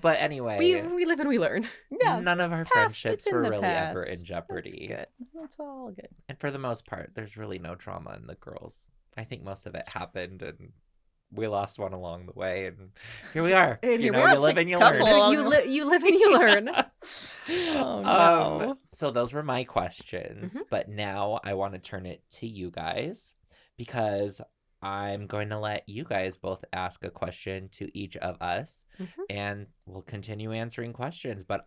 But anyway, We live and we learn. Yeah. none of our Past, friendships it's in were the really ever past. in jeopardy. That's good. That's all good. And for the most part, there's really no trauma in the girls. I think most of it happened, and we lost one along the way, and here we are. And You here know, we are, you live and you couple learn. of- You live and you learn. Oh no. So those were my questions, Mhm. but now I want to turn it to you guys because I'm going to let you guys both ask a question to each of us, Mhm. and we'll continue answering questions. But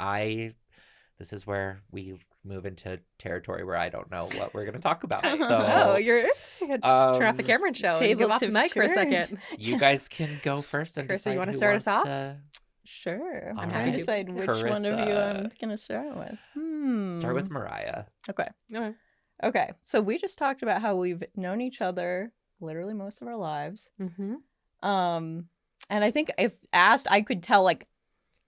this is where we move into territory where I don't know what we're going to talk about. So Oh, you turn off the Um, Kameron Show and tables give off the have mic for a turned. second. you guys can go first and Karyssa, you decide wanna who start us wants off? to Sure. All I'm right. trying to decide which one of you I'm Karyssa. gonna start with. start with Mariah. Okay. Okay. Okay. So we just talked about how we've known each other literally most of our lives. Mm-hmm. And I think if asked, I could tell like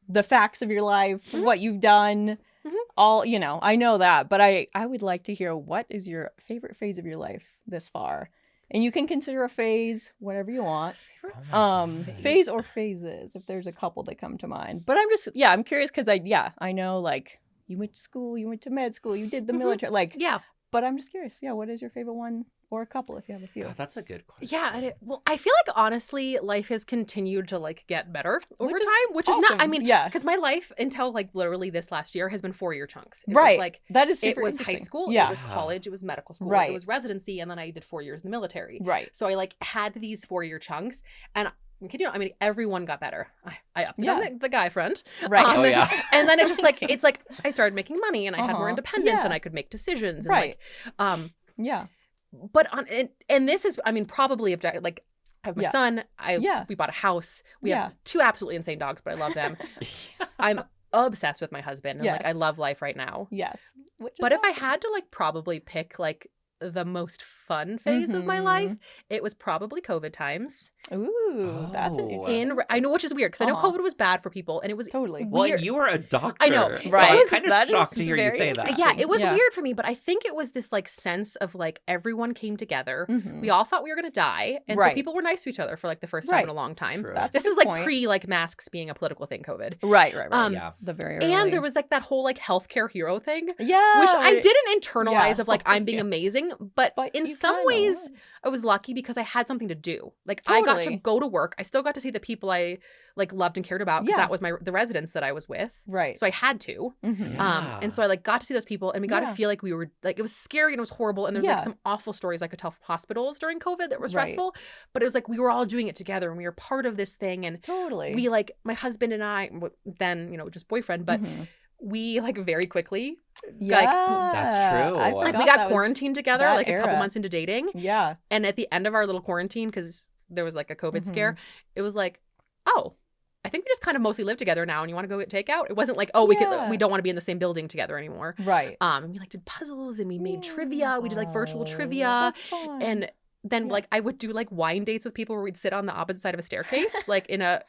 the facts of your life, Mhm. what you've done, Mhm. all, I know that, but I would like to hear what is your favorite phase of your life this far. And you can consider a phase whatever you want. Oh my Phase or phases, if there's a couple that come to mind. But I'm curious because I know like you went to school, you went to med school, you did the Mhm. military, like, Yeah. but I'm just curious. Yeah, what is your favorite one or a couple if you have a few? God, that's a good question. Yeah. Well, I feel like honestly, life has continued to like get better over Which is time, which is not. I awesome. mean, yeah, because my life until like literally this last year has been 4-year chunks. It right. Was, like that is it super was high interesting. school, Yeah, it was college, it was medical school, Right. it was residency, and then I did 4 years in the military. right. So I like had these 4-year chunks, and I mean, everyone got better. I upped it on Yeah. the guy front. Right. Oh, yeah. And then it just like it's like I started making money and I had more Uh-huh. independence Yeah. and I could make decisions and Right. like Yeah. but and this is I mean probably objective like I have my Yeah. son, Yeah. we bought a house. We Yeah. have 2 absolutely insane dogs, but I love them. I'm obsessed with my husband and like I Yes. love life right now. Yes. Which is But if I awesome. had to like probably pick like the most fun phase of my life, Mhm. it was probably COVID times. Ooh, that's an Oh. interesting. I know, which is weird because I know Uh-huh. COVID was bad for people, and it was Totally. Well, weird. you were a doctor. I know. So Right. I'm kind of That shocked is to hear you very say that. interesting. Yeah, it was Yeah. weird for me, but I think it was this like sense of like everyone came together. Mhm. We all thought we were gonna die, and so Right. people were nice to each other for like the first time in Right. a long time. True. That's a This good is like point. pre like masks being a political thing, COVID. Right. Yeah. The very early. And there was like that whole like healthcare hero thing, yeah, which I where- didn't internalize Yeah. of like I'm being Yeah. amazing, but in you some kinda ways were. I was lucky because I had something to do. Like I got to Totally. go to work. I still got to see the people I like loved and cared about because Yeah. that was the residents that I was with. Right. So I had to. Mhm. Yeah. And so I like got to see those people and we got to Yeah. feel like we were like it was scary and it was horrible and there's Yeah. like some awful stories I could tell from hospitals during COVID that were Right. stressful, but it was like we were all doing it together and we were part of this thing and Totally. we like my husband and I then, just boyfriend, but Mhm. we like very quickly yeah, That's true. I Like, like we forgot got that was- quarantined together that like a couple era. months into dating. Yeah. And at the end of our little quarantine, because there was like a COVID scare, Mm-hmm. it was like, oh, I think we just kind of mostly live together now and you want to go get takeout? It wasn't like, oh, Yeah. we don't want to be in the same building together anymore. Right. And we like did puzzles and we made trivia. We did like virtual Oh, trivia. that's fun. And then Yeah. like I would do like wine dates with people where we'd sit on the opposite side of a staircase. Like in the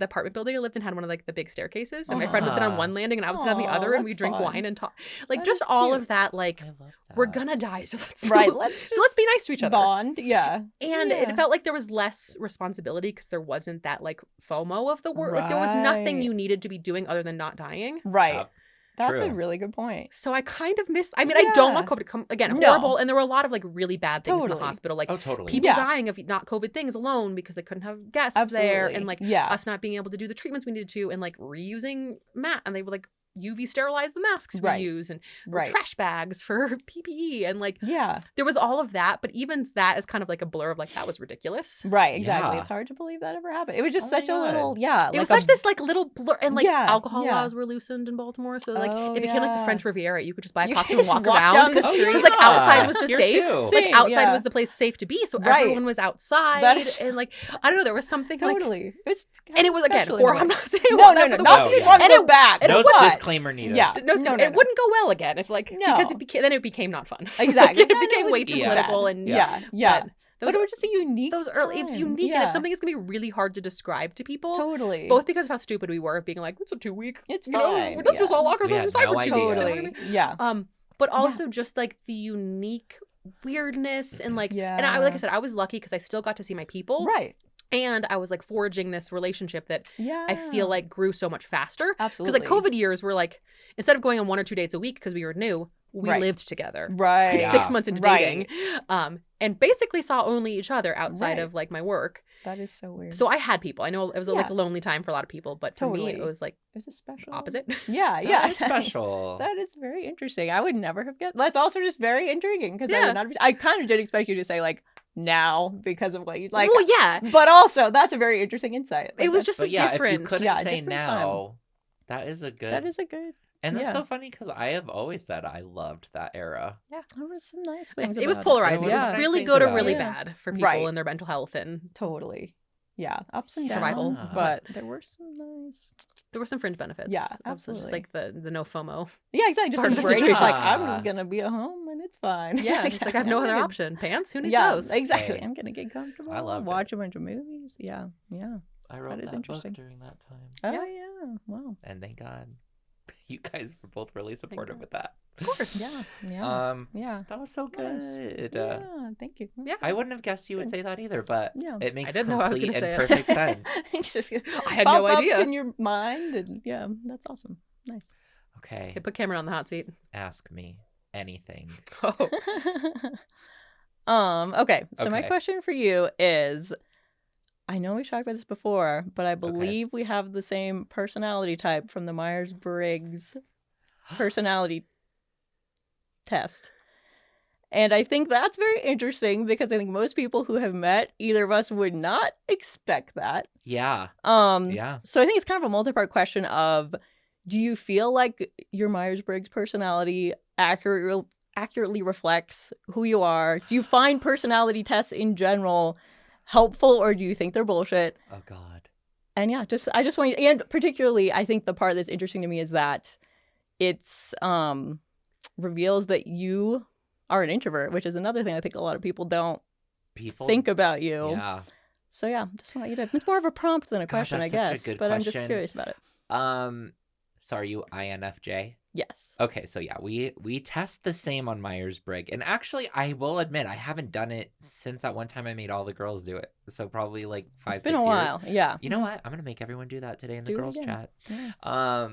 apartment building I lived in had one of like the big staircases. And my friend would sit on Ah. one landing and I would sit on the Aw, other and that's we'd drink fun. wine and talk. Like That just is all cute. of that, like I love that. we're gonna die. So let's right. so Let's let's be nice to each other. bond. Yeah. And Yeah. it felt like there was less responsibility because there wasn't that like FOMO of the word. Like there was nothing Right. you needed to be doing other than not dying. Right. Yep. That's a True. really good point. So I kind of missed. I mean, I don't want Yeah. COVID to come again. No. Horrible, and there were a lot of like really bad things in Totally. the hospital, like Oh, totally. people Yeah. dying of not COVID things alone because they couldn't have guests Absolutely. there, and like yeah. us not being able to do the treatments we needed to, and like reusing and they would like UV sterilize the masks we Right. use, and right. trash bags for PPE, and like Yeah. there was all of that. But even that is kind of like a blur of like that was ridiculous. Right. Exactly. Yeah. It's hard to believe that ever happened. It was just Oh my such a God. little. Yeah. It was like such this like little blur, and like Yeah, alcohol yeah. laws were loosened in Baltimore, so like Oh, it became like the yeah. French Riviera. You could just buy a You cocktail could and walk just walk around down the because street. like outside was the Here safe. too. Like Same, outside yeah. was the place safe to be, so Right. everyone was outside, That is- and like I don't know, there was something like, Totally. It was. and it was again special in a horror. way. I'm not saying No, well, no, that no. for the Not Oh, that you yeah. want to And go back. No but- disclaimer needed. Yeah. No, No, it wouldn't go well again if like No. because then it became not fun. Exactly. Like, it Then it became was way too yeah. political and Yeah. Yeah. but But those it was just a unique. those early it was time. unique and Yeah. it's something that's gonna be really hard to describe to people. Totally. Both because of how stupid we were of being like, it's a 2-week. It's You know, fine. let's just yeah. all lock We ourselves had inside no for 2 idea. weeks. Totally. Yeah. But also just like the unique weirdness and like and I like I said, I was lucky because I still got to see my people. Right. And I was like forging this relationship that Yeah. I feel like grew so much faster. absolutely Because like COVID years were like, instead of going on 1 or 2 dates a week because we were new, we Right. lived together. Right. Yeah. 6 months into Right. dating. And basically saw only each other outside Right. of like my work. That is so weird. So I had people. I know it was a like Yeah. lonely time for a lot of people, but for me Totally. it was like it was a special opposite. Yeah. That Yeah. is special. That is very interesting. I would never have guessed. That's also just very intriguing because I Yeah. would not. I kind of did expect you to say like now because of what you like. well, yeah. But also, that's a very interesting insight. Like, It was that's- just But a yeah, if different. you couldn't Yeah, say different now, that is a good. that is a good. and that's yeah. so funny because I have always said I loved that era. There was some nice things. It was about polarizing. There It was was nice really things good or about really it. bad for people Right. and their mental health, and Totally. Yeah, ups and Survival. downs, but there were some nice. there were some fringe benefits. Yeah, Also just absolutely. like the no FOMO. Yeah, exactly. Just Part of the embrace situation. like I'm Ah. just gonna be at home and it's fine. Yeah, it's like I have no I'm other gonna- option. Pants? Who needs Yeah, those? exactly. Hey. I'm gonna get comfortable. I loved watch a bunch of movies. Yeah, yeah. I wrote is that interesting. book during that time, Oh yeah. Wow. and thank God, you guys were both really supportive God. with that. Of course. Yeah. Yeah. Um, yeah. that was so Nice. good. Yeah. Thank you. Yeah. I wouldn't have guessed you would say that either, but Yeah. it makes didn't know I was complete gonna and say it. perfect sense. It's just I had pop no up idea. in your mind, and yeah, that's awesome. Nice. Okay, Okay, put Kameron on the hot seat. ask me anything. Oh. Okay. So my Okay. question for you is, I know we talked about this before, but I believe we have the same personality type from the Myers-Briggs personality test. And I think that's very interesting because I think most people who have met either of us would not expect that. Yeah, Um yeah. So I think it's kind of a multi-part question of, do you feel like your Myers-Briggs personality accurately reflects who you are? Do you find personality tests in general helpful, or do you think they're bullshit? Oh God. And yeah, I just want you, and particularly I think the part that's interesting to me is that it's reveals that you are an introvert, which is another thing I think a lot of people don't People think about you. Yeah. So yeah, just want you to. It's more of a prompt than a Gosh, question, I that's such a guess. good But I'm just question. curious about it. So are you INFJ? Yes. Okay, so yeah, we test the same on Myers-Briggs. And actually, I will admit, I haven't done it since that one time I made all the girls do it. So probably like 5, It's been 6 a years. while. Yeah. You know what? I'm gonna make everyone do that today in the Do it girls' again. chat. Yeah.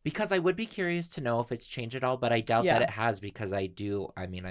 Because I would be curious to know if it's changed at all, but I doubt Yeah. that it has because I've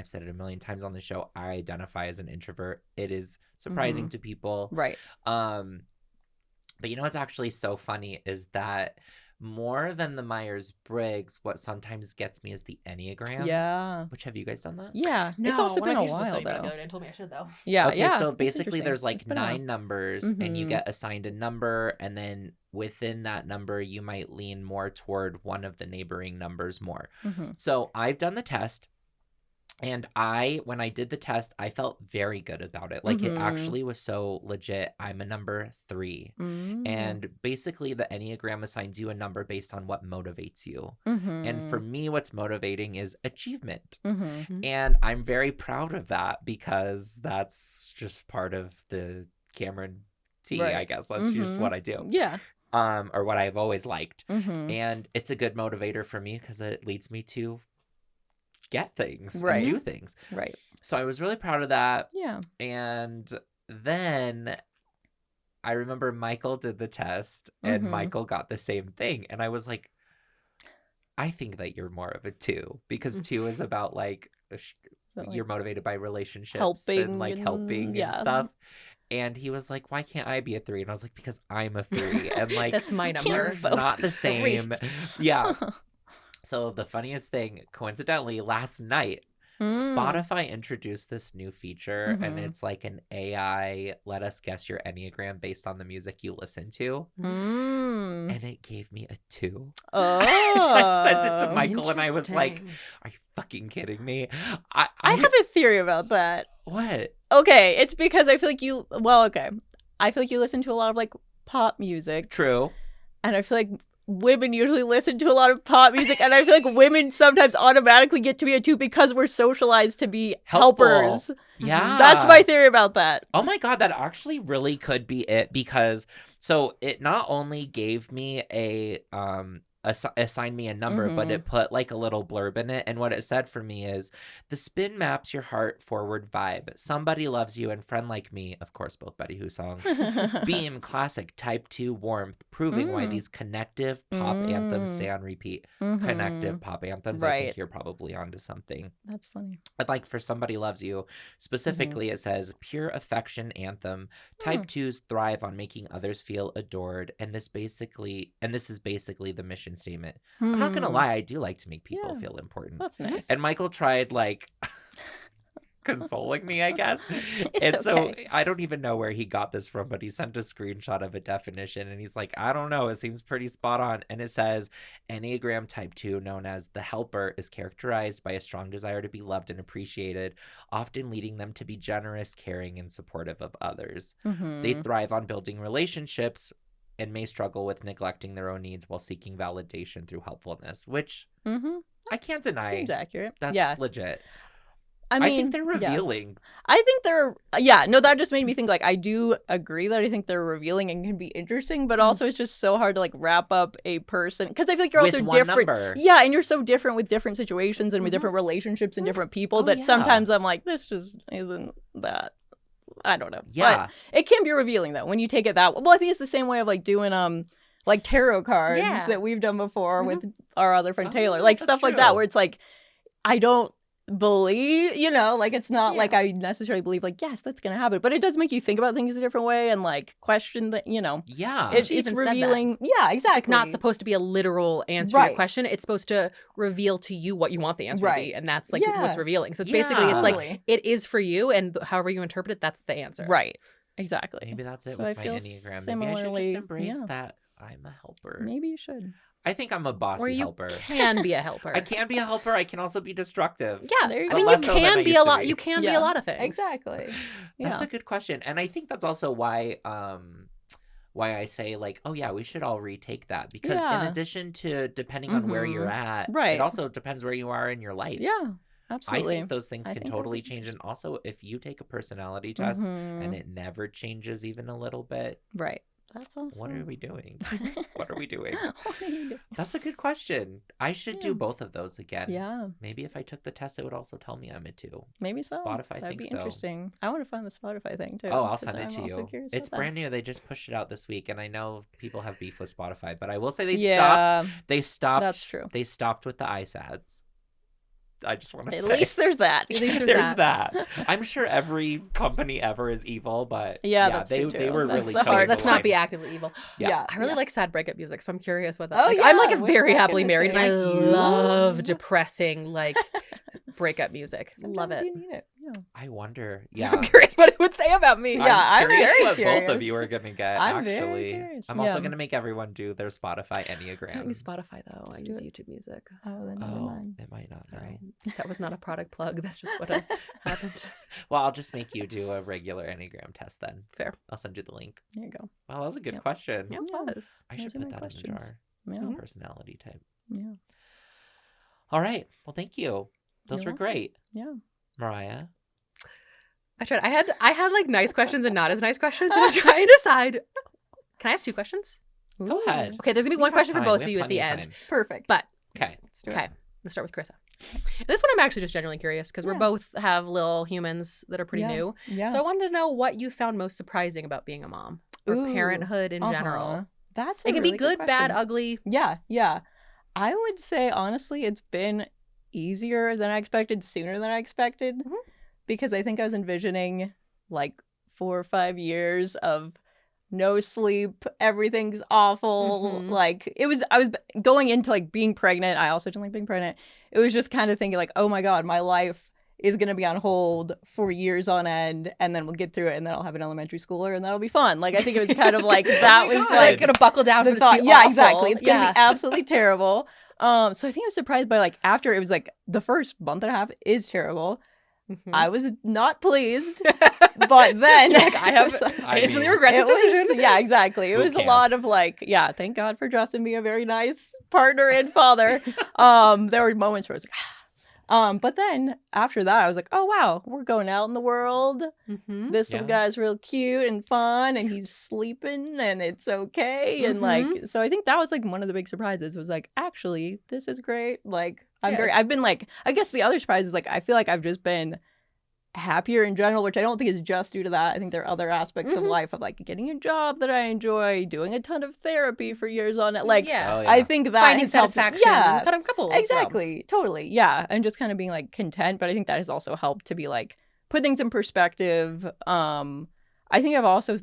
said it a million times on the show, I identify as an introvert. It is surprising to people. Right. But you know what's actually so funny is that more than the Myers-Briggs, what sometimes gets me is the Enneagram. Yeah. Which, have you guys done that? Yeah. No, It's also one been of a you just while told me about it the though. other day and told me I should though. Yeah. Okay, yeah. so That's basically interesting. there's like It's been a while. 9 numbers and you Mhm. get assigned a number, and then within that number you might lean more toward one of the neighboring numbers more. Mhm. So I've done the test, and when I did the test, I felt very good about it. Like it Mhm. actually was so legit. I'm a number 3. Mm. And basically the Enneagram assigns you a number based on what motivates you. Mhm. And for me, what's motivating is achievement. Mhm. And I'm very proud of that because that's just part of the Cameron T, I Right. guess. That's just Mhm. what I do. Yeah. Or what I've always liked. Mhm. And it's a good motivator for me because it leads me to get things Right. and do things. Right. So I was really proud of that. Yeah. And then I remember Michael did the test and Mhm. Michael got the same thing. And I was like, I think that you're more of a 2 because 2 is about like That, like, you're motivated by relationships helping and like and- helping yeah. and stuff. And he was like, why can't I be a 3? And I was like, because I'm a 3. And like, That's my number. we're both not the be same. threes. Yeah. So the funniest thing, coincidentally, last night, Spotify introduced this new feature, and Mhm. it's like an AI, let us guess your Enneagram based on the music you listen to. Mm. And it gave me a 2. Oh. I sent it to Michael, and I was like, Interesting. are you fucking kidding me? I have a theory about that. What? Okay, it's because I feel like you. Well, okay, I feel like you listen to a lot of like pop music, True. and I feel like women usually listen to a lot of pop music, and I feel like women sometimes automatically get to be a 2 because we're socialized to be Helpful. helpers. Yeah. That's my theory about that. Oh my God, that actually really could be it because so it not only gave me assigned me a number, but it put like a little blurb in it. And what it said for me is the spin maps your heart forward vibe. Somebody loves you and friend like me. Of course, both Betty Who songs. Beam classic type 2 warmth, proving why these connective pop anthems stay on repeat. Connective pop anthems. I think Right. you're probably onto something. That's funny. But like for somebody loves you, specifically it says pure affection anthem. Type 2s thrive on making others feel adored, and this is basically the mission statement. I'm not gonna lie, I do like to make people Yeah. feel important. That's nice. And Michael tried like consoling me, I guess. And so okay. I don't even know where he got this from, but he sent a screenshot of a definition and he's like, I don't know, it seems pretty spot on. And it says Enneagram type 2, known as the helper, is characterized by a strong desire to be loved and appreciated, often leading them to be generous, caring, and supportive of others. They thrive on building relationships and may struggle with neglecting their own needs while seeking validation through helpfulness, which I can't deny. Seems accurate. That's yeah. legit. I mean, think they're yeah. revealing. I think they're, yeah, no, that just made me think, like, I do agree that I think they're revealing and can be interesting, but also it's just so hard to, like, wrap up a person, because I feel like you're With also one different. number. Yeah, and you're so different with different situations and with different relationships and different people Oh, that yeah. sometimes I'm like, this just isn't that. I don't know. Yeah. But it can be revealing, though, when you take it that way. Well, I think it's the same way of, like, doing, like, tarot cards Yeah. that we've done before with our other friend Oh, Taylor. yeah, Like, that's stuff like true. that, where it's like, I don't believe, like it's not Yeah. like I necessarily believe like, yes, that's gonna happen, but it does make you think about things a different way and like question that, Yeah. She it's even said that. revealing. Yeah, exactly. It's like not supposed to be a literal answer to Right. your question. It's supposed to reveal to you what you want the answer to Right. be, and that's like Yeah. what's revealing. So it's basically, it's Totally. like it is for you, and however you interpret it, that's the answer. Right. Exactly. Maybe that's it So with I my feel Enneagram. Maybe I should similarly- just embrace yeah. that I'm a helper. Maybe you should. I think I'm a bossy Or you helper. can be a helper. I can be a helper. I can also be destructive. Yeah, There you I go. mean, But you less so than I can be used a to lot. be. You can be Yeah. a lot of things. Exactly. That's Yeah. a good question. And I think that's also why I say like, oh yeah, we should all retake that, because in Yeah. addition to depending on where you're at, Right. it also depends where you are in your life. Yeah. absolutely. I think those things I can think that totally would be change. And also, if you take a personality test and Mhm. it never changes even a little bit, Right. That's awesome. what are we doing? What are we doing? What are you doing? That's a good question. I should do Yeah. both of those again. Yeah, Maybe if I took the test, it would also tell me I'm a 2. maybe so. Spotify That'd be thinks so. interesting. I want to find the Spotify thing too. Oh, I'll 'cause send it I'm to also you. curious It's about brand new. They just pushed it out this week, and I know people have beef with Spotify, but I will say they that. Yeah, stopped. They stopped. that's true. They stopped with the ice ads. I just want to At say. least there's that. At least There's that. I'm sure every company ever is evil, but Yeah, that's they true, too. they were That's really the towing hard the Let's not be line. actively evil. Yeah. I really like sad breakup music, so I'm curious what that. Oh, like, I'm like yeah, a what's very that happily gonna married, and say? I Like, love you? depressing like breakup music. Love Sometimes it. you need it. Yeah. I wonder. So Yeah. I'm curious what it would say about me. Yeah, I'm curious very what both of you curious. are gonna get. I'm very Actually, curious. I'm also Yeah. gonna make everyone do their Spotify I don't Enneagram. use Spotify though. Let's I do use it. YouTube Music. Oh, then never Oh, mind. it might not. Sorry, No. that was not a product plug. That's just what happened. Well, I'll just make you do a regular Enneagram test then. Fair. I'll send you the link. There you go. Wow, that was a good Yep. question. Yeah, Yeah. it was. I should Those are put my that questions. in the jar. Yeah. Personality type. Yeah. All right. Well, thank you. Those You're were welcome. great. Yeah. Mariah. I tried. I had like nice questions and not as nice questions, and I'm trying to decide. Can I ask 2 questions? Go Ooh. ahead. Okay, there's gonna be We one have question for time. both We of have you at the plenty of end. time. Perfect. But Okay. Let's do okay, it. I'm gonna start with Karyssa. This one I'm actually just genuinely curious because we're Yeah. both have little humans that are pretty Yeah. new. Yeah. So I wanted to know what you found most surprising about being a mom or Ooh, parenthood in general. Uh-huh. That's a It can really be good, bad, question. ugly. Yeah, yeah. I would say honestly, it's been easier than I expected, sooner than I expected, Mhm. because I think I was envisioning like 4 or 5 years of no sleep, everything's awful. Mhm. Like I was going into like being pregnant. I also didn't like being pregnant. It was just kind of thinking like, oh my God, my life is going to be on hold for years on end, and then we'll get through it, and then I'll have an elementary schooler, and that'll be fun. Like, I think it was kind of like, that my was God. Like like, gonna buckle down for the this to thought. be Yeah, awful. exactly. It's going to Yeah. be absolutely terrible. So I think I was surprised by like, after it was like, the first month and a half is terrible. Mhm. I was not pleased, but then You're like, I have it was like- I instantly mean, regret it this decision. was, yeah, exactly. It Boot was a camp. lot of like, yeah, thank God for Justin being a very nice partner and father. There were moments where I was like, but then after that, I was like, oh wow, we're going out in the world. Mhm. This little Yeah. guy's real cute and fun, and he's sleeping, and it's okay. And like, so I think that was like one of the big surprises. Was like, actually, this is great. Like, Yeah. I've been like, I guess the other surprise is like, I feel like I've just been happier in general, which I don't think is just due to that. I think there are other aspects of Mhm. life of like getting a job that I enjoy, doing a ton of therapy for years on it. Like, yeah. Oh, yeah. I think that Finding has helped- satisfaction. Yeah, in kind of a couple. of exactly, realms. totally, yeah, and just kind of being like content. But I think that has also helped to be like put things in perspective. I think I've also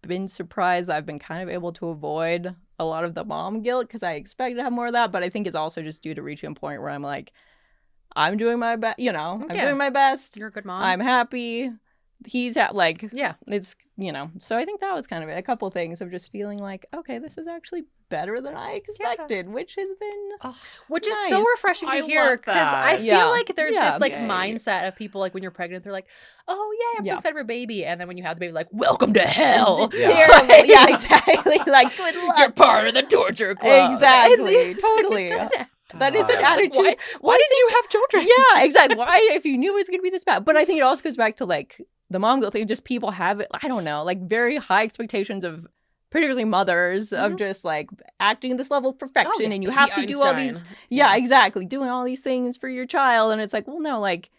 been surprised that I've been kind of able to avoid a lot of the mom guilt because I expected to have more of that. But I think it's also just due to reaching a point where I'm like, I'm doing my best. You know, I'm Yeah. doing my best. You're a good mom. I'm happy. He's like, yeah. it's, you know, so I think that was kind of it. A couple things of just feeling like, okay, this is actually better than I expected, which has been Which is so Nice. refreshing to I hear love because that. I feel Yeah. like there's Yeah. this like Yay. mindset of people like when you're pregnant, they're like, oh yeah, I'm so Yeah. excited for a baby. And then when you have the baby, like, welcome to hell. It's Yeah. terrible. Yeah, exactly. Like, good luck. You're part of the torture club. Exactly. And Totally. isn't it? That is an It's like, attitude. Why did you have children? Yeah, exactly. Why, if you knew it was going to be this bad? But I think it also goes back to like the mom guilt thing. Just people have it, I don't know, like very high expectations of particularly mothers of just like acting this level of perfection, Oh, yeah. and you Baby have to do all Einstein. these. Yeah, exactly. Doing all these things for your child. And it's like, well, no, like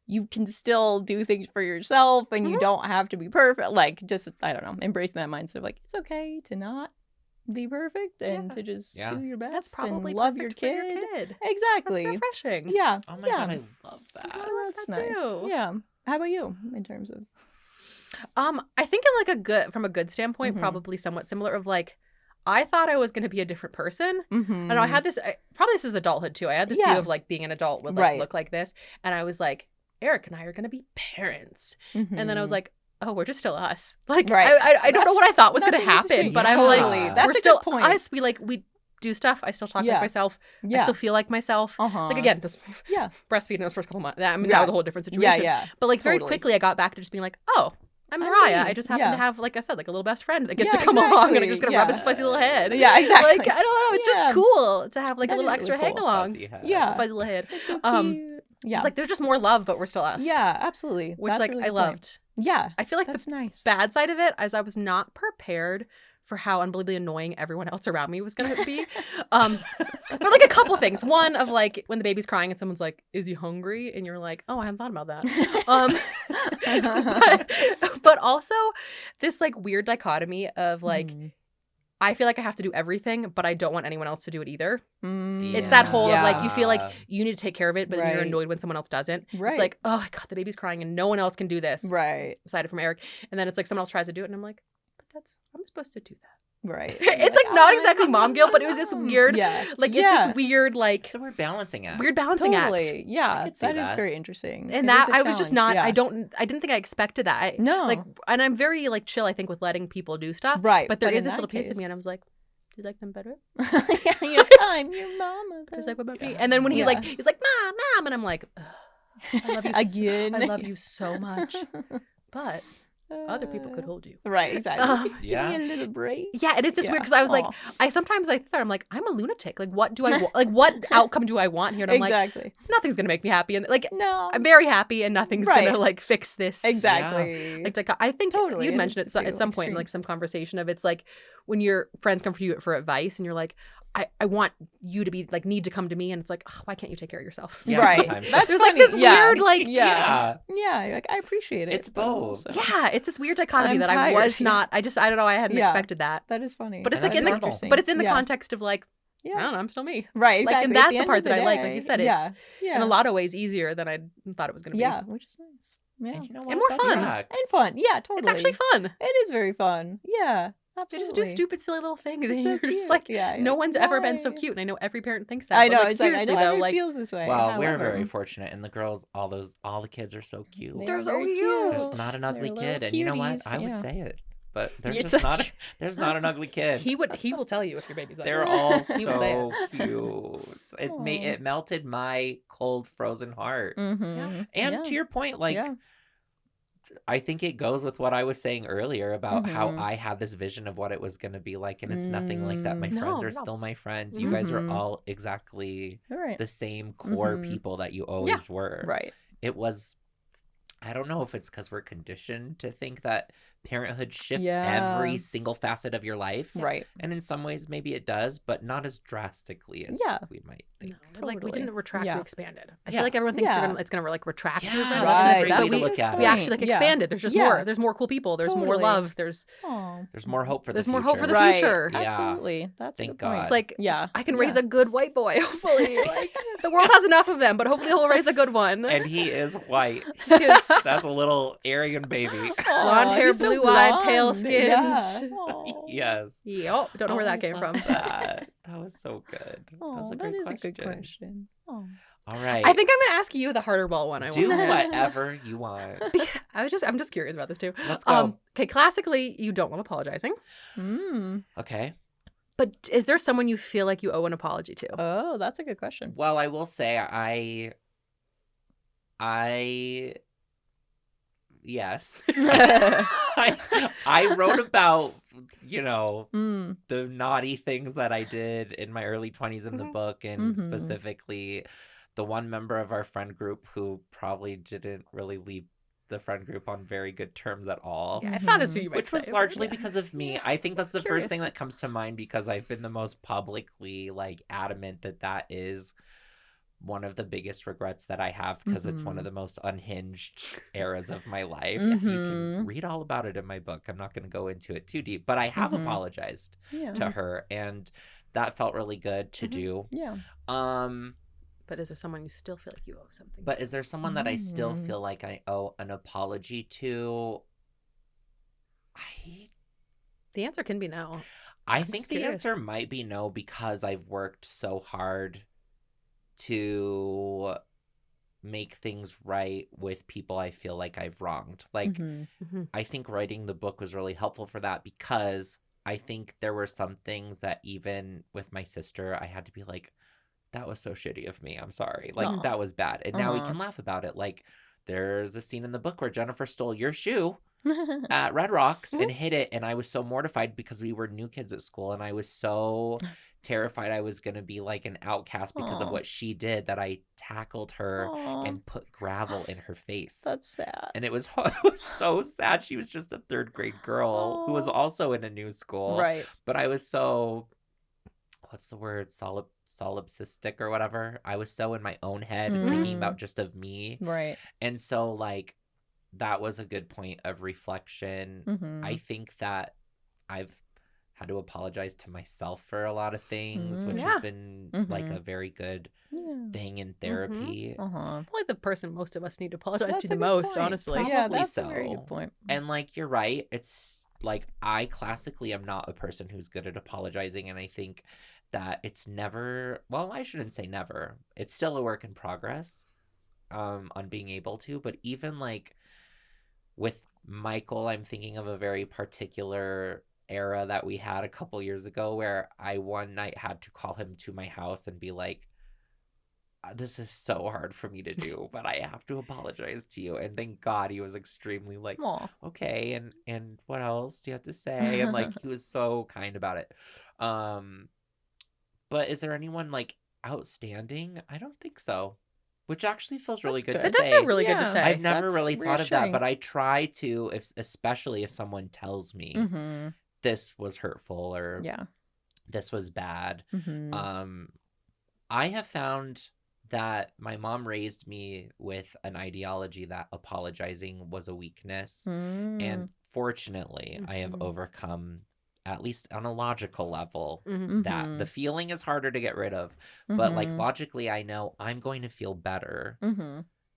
you can still do things for yourself and you don't have to be perfect. Like, just, I don't know, embracing that mindset of like, it's okay to not be perfect and Yeah. to just Yeah. do your best That's probably and love your perfect for kid. your kid. Exactly. That's refreshing. Yeah. Oh my yeah. God, I love that. So I love that's that nice. too. Yeah. How about you in terms of? I think in like a good from a good standpoint, Mhm. probably somewhat similar of like I thought I was going to be a different person. Mm-hmm. I know I had this probably this is adulthood too. I had this view Yeah. of like being an adult would like Right. look like this, and I was like, Eric and I are going to be parents, and then I was like, oh, we're just still us. Like Mm-hmm. Right. I don't know what I That's- thought was going to nothing has happen, changed. but I'm Totally. like That's we're a good still point. us. We do stuff. I still talk Yeah. like myself. yeah. I still feel like myself. uh-huh. Like again, just Yeah. breastfeeding those first couple months. I mean, Yeah. that was a whole different Yeah. situation. Yeah. But like very Totally. quickly, I got back to just being like, oh, I'm I'm Mariah. me. I just happen Yeah. to have, like I said, like a little best friend that gets Yeah, to come along and I'm exactly. just gonna rub his Yeah. fuzzy little head. Yeah, exactly. Like I don't know, it's Yeah. just cool to have like a That little is extra really hang cool. along. Fuzzy head. Yeah. It's a fuzzy little head. It's so Um, cute. Yeah. Just like there's just more love, but we're still us. Yeah, absolutely. Which That's like a really I good point. loved. Yeah. I feel like That's the nice. bad side of it is I was not prepared for how unbelievably annoying everyone else around me was going to be. For like a couple things. One of like when the baby's crying and someone's like, "Is he hungry?" And you're like, "Oh, I hadn't thought about that." But also this like weird dichotomy of like I feel like I have to do everything, but I don't want anyone else to do it either. It's that whole of like you feel like you need to take care of it, but then you're Right. annoyed when someone else doesn't. Right. It's like, oh God, the baby's crying and no one else can do this. Right. Aside from Eric. And then it's like someone else tries to do it and I'm like, but I'm supposed to do that. Right. It's like not exactly mom guilt, but it was this weird, like it's this weird like It's a weird balancing act. Totally. Yeah. could see That is that. very interesting. And It that is a I was just challenge. not, Yeah. I didn't think I expected that. No. Like, and I'm very like chill, I think, with letting people do stuff. Right. But there is in this that little piece of me case- and I was like, do you like them better? Yeah, you're like, I'm your mama. He's like, what about me? Yeah. And then when he Yeah. like, he's like, mom, and I'm like, ugh, I love you Again. I love you so much, but other people could hold you. Right, exactly. Yeah. Give me a little break. Yeah, and it's just Yeah. weird because I was like, Aw. I sometimes I thought I'm like, I'm a lunatic. Like, what do I want? Like, what outcome do I want here? And I'm like, Exactly. nothing's gonna make me happy, and like, No. I'm very happy, and nothing's Right. gonna like fix this. Exactly. Like I think Totally, you'd it mentioned is it the at two some point in like extremes. some conversation of it's like when your friends come for you for advice and you're like, I want you to be like need to come to me and it's like, ugh, why can't you take care of yourself? Yeah, Right. sometimes. That's There's like funny. this Yeah. weird like Yeah. Yeah. You're like, I appreciate it. It's but both. also- yeah, it's this weird dichotomy I'm that I tired. was not. I don't know. I hadn't Yeah. expected that. That is funny. But it's And like in that's the normal. but it's in the Yeah. context of like I Yeah. don't know, I'm still me. Right, Like, exactly. and At that's the the end part of that I like. Like day, you said, yeah. it's Yeah. in a lot of ways easier than I thought it was going to be. Yeah, which is nice. Yeah. And you know what? And more That fun. tracks. And fun. Yeah, totally. It's actually fun. It is very fun. Yeah. They Absolutely. just do stupid, silly little things, and It's so you're just cute. like, Yeah, no you're one's like, ever been so why? cute, and I know every parent thinks that. I but, know. like, It's like, I seriously know though, everyone like feels this way. Well, we're however. very fortunate, and the girls, all the kids are so cute. They They're are so very cute. There's not an ugly They're kid, little and you know what? cuties, I would yeah. say it, but there's Yes, just that's not. There's not an ugly kid. he will tell you if your baby's ugly. They're all He would say so cute. It melted my cold, frozen heart. Mm-hmm. And to your point, like yeah. I think it goes with what I was saying earlier about how Mhm. I had this vision of what it was going to be like, and it's nothing like that. My No, friends are no. still my friends. You guys are Mhm. all exactly All right. the same core Mhm. people that you always were. Right. It was, I don't know if it's because we're conditioned to think that parenthood shifts Yeah. every single facet of your life. Right. And in some ways, maybe it does, but not as drastically as Yeah. we might No, think. like we Totally. didn't retract, Yeah. we expanded. I Yeah. feel like everyone thinks Yeah. it's gonna like retract. Yeah, your that's relationship, a Right, great but way to we look at we it. actually like Yeah. expanded. There's just Yeah. more. There's more cool people. There's more Totally. love. There's Oh. There's more hope for the future. more hope for the Right. future. Yeah. Absolutely. That's a Thank good point. God. It's like Yeah. I can raise a good white boy. Hopefully, like the world has enough of them, but hopefully he'll raise a good one. And he is white. He is That's a little Aryan baby. blonde Aw, hair, he's so blue-eyed, pale blonde. skinned. Yeah. Aw. Yes. Yep. Don't know where that came I from. love That. That was so good. That was Aw, a that great is question. a good question. Aw. All right. I think I'm gonna ask you the harder ball one. I Do want. whatever you want. I'm just curious about this too. Let's go. Okay, classically, you don't love apologizing, Mm. Okay. but is there someone you feel like you owe an apology to? Oh, that's a good question. Well, I will say yes. I wrote about, Mm. the naughty things that I did in my early 20s in the Mhm. book, and Mhm. specifically the one member of our friend group who probably didn't really leave the friend group on very good terms at all. Yeah, I thought that's who you might Which was say, largely but yeah. because of me. Yes, I think that's the first thing curious. that comes to mind because I've been the most publicly adamant that is one of the biggest regrets that I have because it's one of Mhm. the most unhinged eras of my life. You can Mhm. read all about it in my book. I'm not going to go into it too deep, but I have Mhm. apologized Yeah. to her, and that felt really good to Mhm. do. Yeah. But is there someone you still feel like you owe something? But is there someone that I still Mm. feel like I owe an apology to? The answer can be no. I I'm think just the curious. answer might be no because I've worked so hard to make things right with people I feel like I've wronged. Mhm. I think writing the book was really helpful for that because I think there were some things that even with my sister, I had to be like, that was so shitty of me. I'm sorry. Aw. That was bad. And now we Uh-huh. can laugh about it. There's a scene in the book where Jennifer stole your shoe at Red Rocks and hit it, and I was so mortified because we were new kids at school, and I was so terrified I was going to be like an outcast because of what she did that I tackled her and put gravel in her face. That's sad. And it was so sad. She was just a 3rd grade girl who was also in a new school. Right. But I was so, what's the word? Solipsistic or whatever. I was so in my own head thinking about just of me. Right. And so like that was a good point of reflection. I think that I've had to apologize to myself for a lot of things, which has been like a very good thing in therapy. Probably the person most of us need to apologize to a the good most, point. honestly. Probably Yeah, that's so. a very good point. And like you're right, it's like I classically am not a person who's good at apologizing, and I think that it's never, well, I shouldn't say never, it's still a work in progress on being able to. But even like with Michael, I'm thinking of a very particular era that we had a couple years ago where I one night had to call him to my house and be like, this is so hard for me to do, but I have to apologize to you. And thank God he was extremely like, okay, and what else do you have to say? And like he was so kind about it. But is there anyone like outstanding? I don't think so. Which actually feels really good to say. That does feel really good to say. I've never That's really thought of that, reassuring. but I try to, especially if someone tells me this was hurtful or this was bad. I have found that my mom raised me with an ideology that apologizing was a weakness. And fortunately, I have overcome, at least on a logical level, that the feeling is harder to get rid of. But like logically, I know I'm going to feel better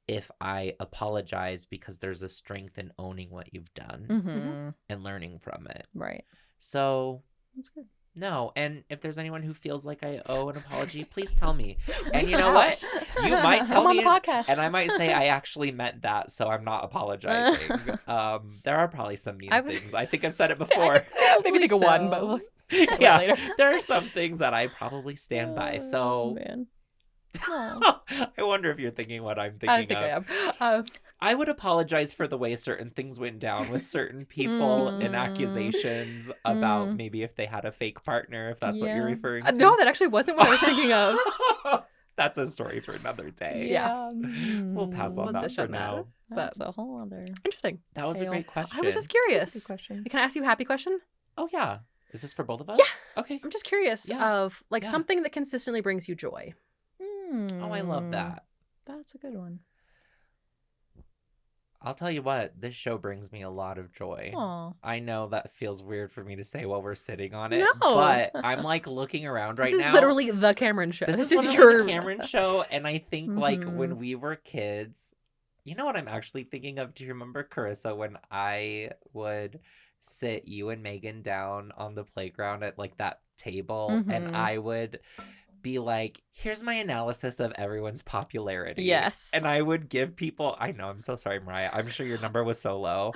if I apologize because there's a strength in owning what you've done and learning from it. Right. So That's good. no, and if there's anyone who feels like I owe an apology, please tell me. And you know what? You might tell Come on me, the podcast. and I might say I actually meant that, so I'm not apologizing. There are probably some mean things. I think I've said it before. Maybe think of one, but we'll Yeah, later. there are some things that I probably stand by. So Man. I wonder if you're thinking what I'm thinking I think of. I am. I would apologize for the way certain things went down with certain people and accusations about maybe if they had a fake partner, if that's what you're referring to. No, that actually wasn't what I was thinking of. That's a story for another day. Yeah. We'll pass on We'll that dish for on that. now. That's a whole other. Interesting. That was a Tale. great question. I was just That's curious. a good question. Can I ask you a happy question? Oh, yeah. Is this for both of us? Yeah. Okay. I'm just curious of like Yeah. something that consistently brings you joy. Oh, I love that. That's a good one. I'll tell you what, this show brings me a lot of joy. Aw. I know that feels weird for me to say while we're sitting on it, No. but I'm like looking around right This now. is literally the Kameron Show. This is your literally the Kameron Show, and I think like Mhm. when we were kids, you know what I'm actually thinking of? Do you remember, Karyssa, when I would sit you and Megan down on the playground at like that table, and I would be like, here's my analysis of everyone's popularity. Yes. And I would give people, I know, I'm so sorry, Mariah. I'm sure your number was so low.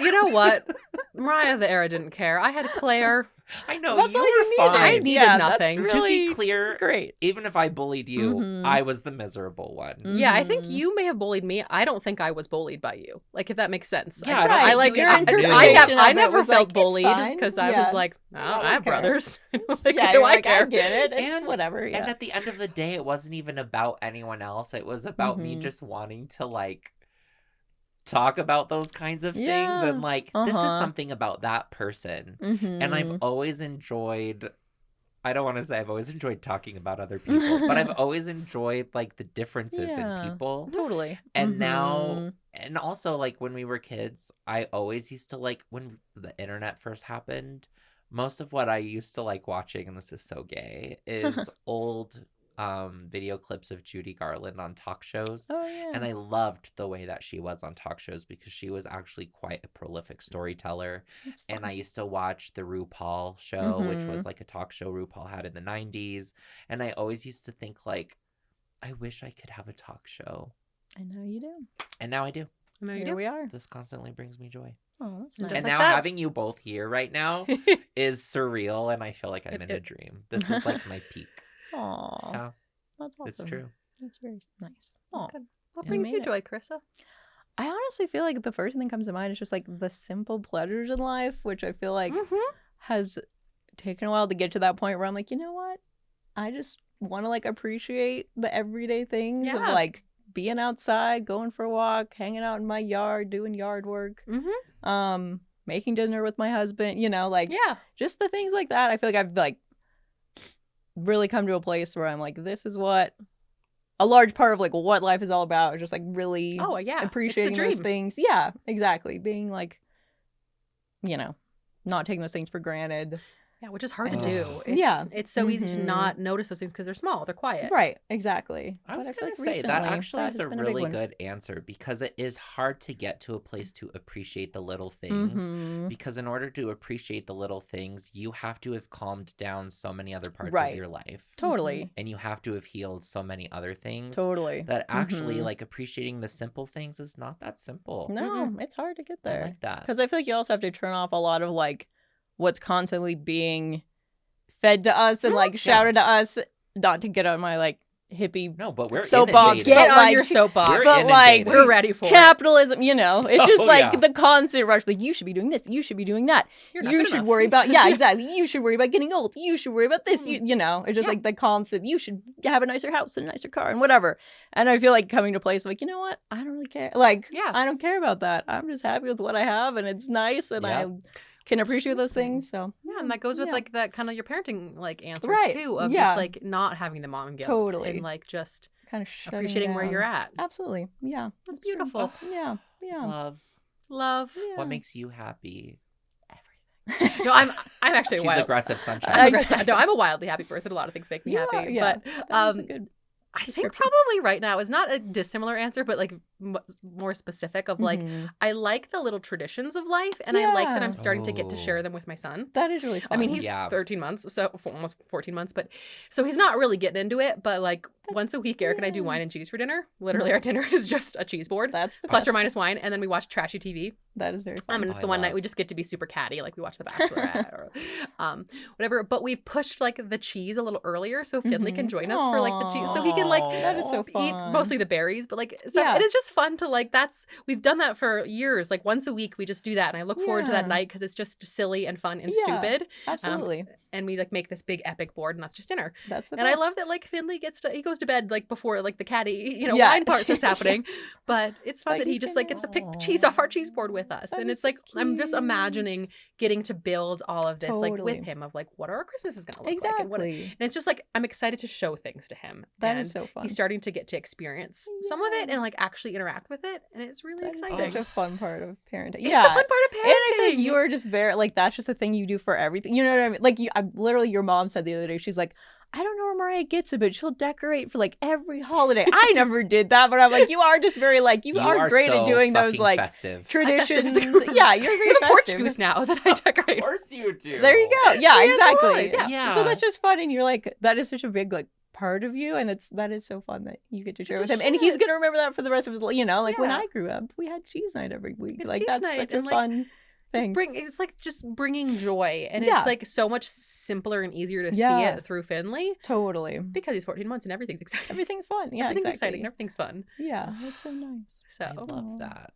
You know what? Mariah the era didn't care. I had Claire. I know, That's you all were you needed. fine. I needed Yeah, nothing. That's To really be clear, great. even if I bullied you, Mhm. I was the miserable one. Yeah, I think Mhm. you may have bullied me. I don't think I was bullied by you. Like, if that makes sense. Yeah, I, right. I like Your I, interpretation of I it never was felt like, it's bullied fine. because I Yeah. was like, oh, I don't I have care. brothers. Like, Yeah, do you're I like, care? I get it. It's And- whatever. Yeah. And at the end of the day, it wasn't even about anyone else. It was about me Mhm. just wanting to like talk about those kinds of things. Yeah. And like, this is Uh-huh. something about that person. And I've always enjoyed, I don't want to say I've always enjoyed talking about other people, but I've always enjoyed like the differences Yeah. in people. Totally. And now, Mhm. and also like when we were kids, I always used to like, when the internet first happened, most of what I used to like watching, and this is so gay, is old video clips of Judy Garland on talk shows. Oh yeah. And I loved the way that she was on talk shows because she was actually quite a prolific storyteller. That's And fun. I used to watch the RuPaul show, which was Mhm. like a talk show RuPaul had in the 90s. And I always used to think like, I wish I could have a talk show. I know you do. And now I do. And there you Here do. we are. This constantly brings me joy. Oh, that's And nice. just And like now that. having you both here right now is surreal, and I feel like I'm in a dream. This is like my peak. Aw, So that's awesome. it's true. That's very nice. Aw. Good. What You brings made you it. joy, Karyssa? I honestly feel like the first thing that comes to mind is just like the simple pleasures in life, which I feel like has taken a while to get to that point where I'm like, you know what? I just want to like appreciate the everyday things of like being outside, going for a walk, hanging out in my yard, doing yard work, making dinner with my husband, you know, like just the things like that. I feel like I've like really come to a place where I'm like, this is what a large part of like what life is all about, is just like really appreciating those things. Yeah, exactly. Being like, you know, not taking those things for granted. Yeah, which is hard to do. It's so easy to not notice those things because they're small, they're quiet. Right, exactly. I was going to say that actually is a really good answer, because it is hard to get to a place to appreciate the little things. Because in order to appreciate the little things, you have to have calmed down so many other parts of your life. Totally. And you have to have healed so many other things. Totally. That actually, like, appreciating the simple things is not that simple. No, it's hard to get there. I like that. Because I feel like you also have to turn off a lot of like what's constantly being fed to us and like shouted to us, not to get on my like hippie but we're soapbox. Get on like, your soapbox. But like we're ready for capitalism, you know. It's just like the constant rush. Like, you should be doing this, you should be doing that. You should worry about exactly. You should worry about getting old. You should worry about this. You know, it's just like the constant. You should have a nicer house and a nicer car and whatever. And I feel like coming to a place like, you know what? I don't really care. Like, I don't care about that. I'm just happy with what I have, and it's nice, and I can appreciate those things. So and that goes with like that kind of your parenting like answer too, of just like not having the mom guilt and like just kind of appreciating where you're at. Absolutely. Yeah, that's beautiful. Yeah. Love. What makes you happy? Everything. No, I'm actually She's aggressive sunshine. No, I'm a wildly happy person. A lot of things make me happy. But that's a good I think probably right now is not a dissimilar answer, but like more specific of like, I like the little traditions of life, and I like that I'm starting to get to share them with my son. That is really fun. I mean, he's 13 months, so almost 14 months, but so he's not really getting into it, but like once a week, Eric and I do wine and cheese for dinner. Literally, our dinner is just a cheese board. That's the plus best. or minus wine, and then we watch trashy TV. That is very fun. And it's the one night we just get to be super catty, like we watch The Bachelorette or whatever. But we've pushed like the cheese a little earlier, so Finley can join us for like the cheese, so he can like that is so fun. Eat mostly the berries, but like so it is just fun to like. We've done that for years. Like once a week, we just do that, and I look forward to that night because it's just silly and fun and stupid. Absolutely. And we like make this big epic board, and that's just dinner. That's the and best. I love that like Finley he goes to bed like before like the catty wine part starts happening, but it's fun that he just like gets to pick cheese off our cheese board with us, and it's like I'm just imagining getting to build all of this like with him of like what our Christmas is gonna look like, and it's just like I'm excited to show things to him. That is so fun. He's starting to get to experience some of it and like actually interact with it, and it's really exciting. It's such a fun part of parenting. It's the fun part of parenting. And I feel like you're just very like that's just a thing you do for everything. You know what I mean? Like literally, your mom said the other day, she's like, I don't know where Mariah gets it, but she'll decorate for like every holiday. I never did that, but I'm like, you are just very like you are great so at doing those like festive. Traditions. Yeah, you're very festive. Porch goose now that I decorate. Of course you do. There you go. Yeah, exactly. Yeah. So that's just fun, and you're like that is such a big like part of you, and that is so fun that you get to share with him, and he's gonna remember that for the rest of his life. You know, like when I grew up, we had cheese night every week. Like that's such a fun. It's like just bringing joy, and it's like so much simpler and easier to see it through Finley. Totally, because he's 14 months and everything's exciting. Everything's fun. Yeah, everything's exciting. And everything's fun. Yeah, that's so nice. So I love that.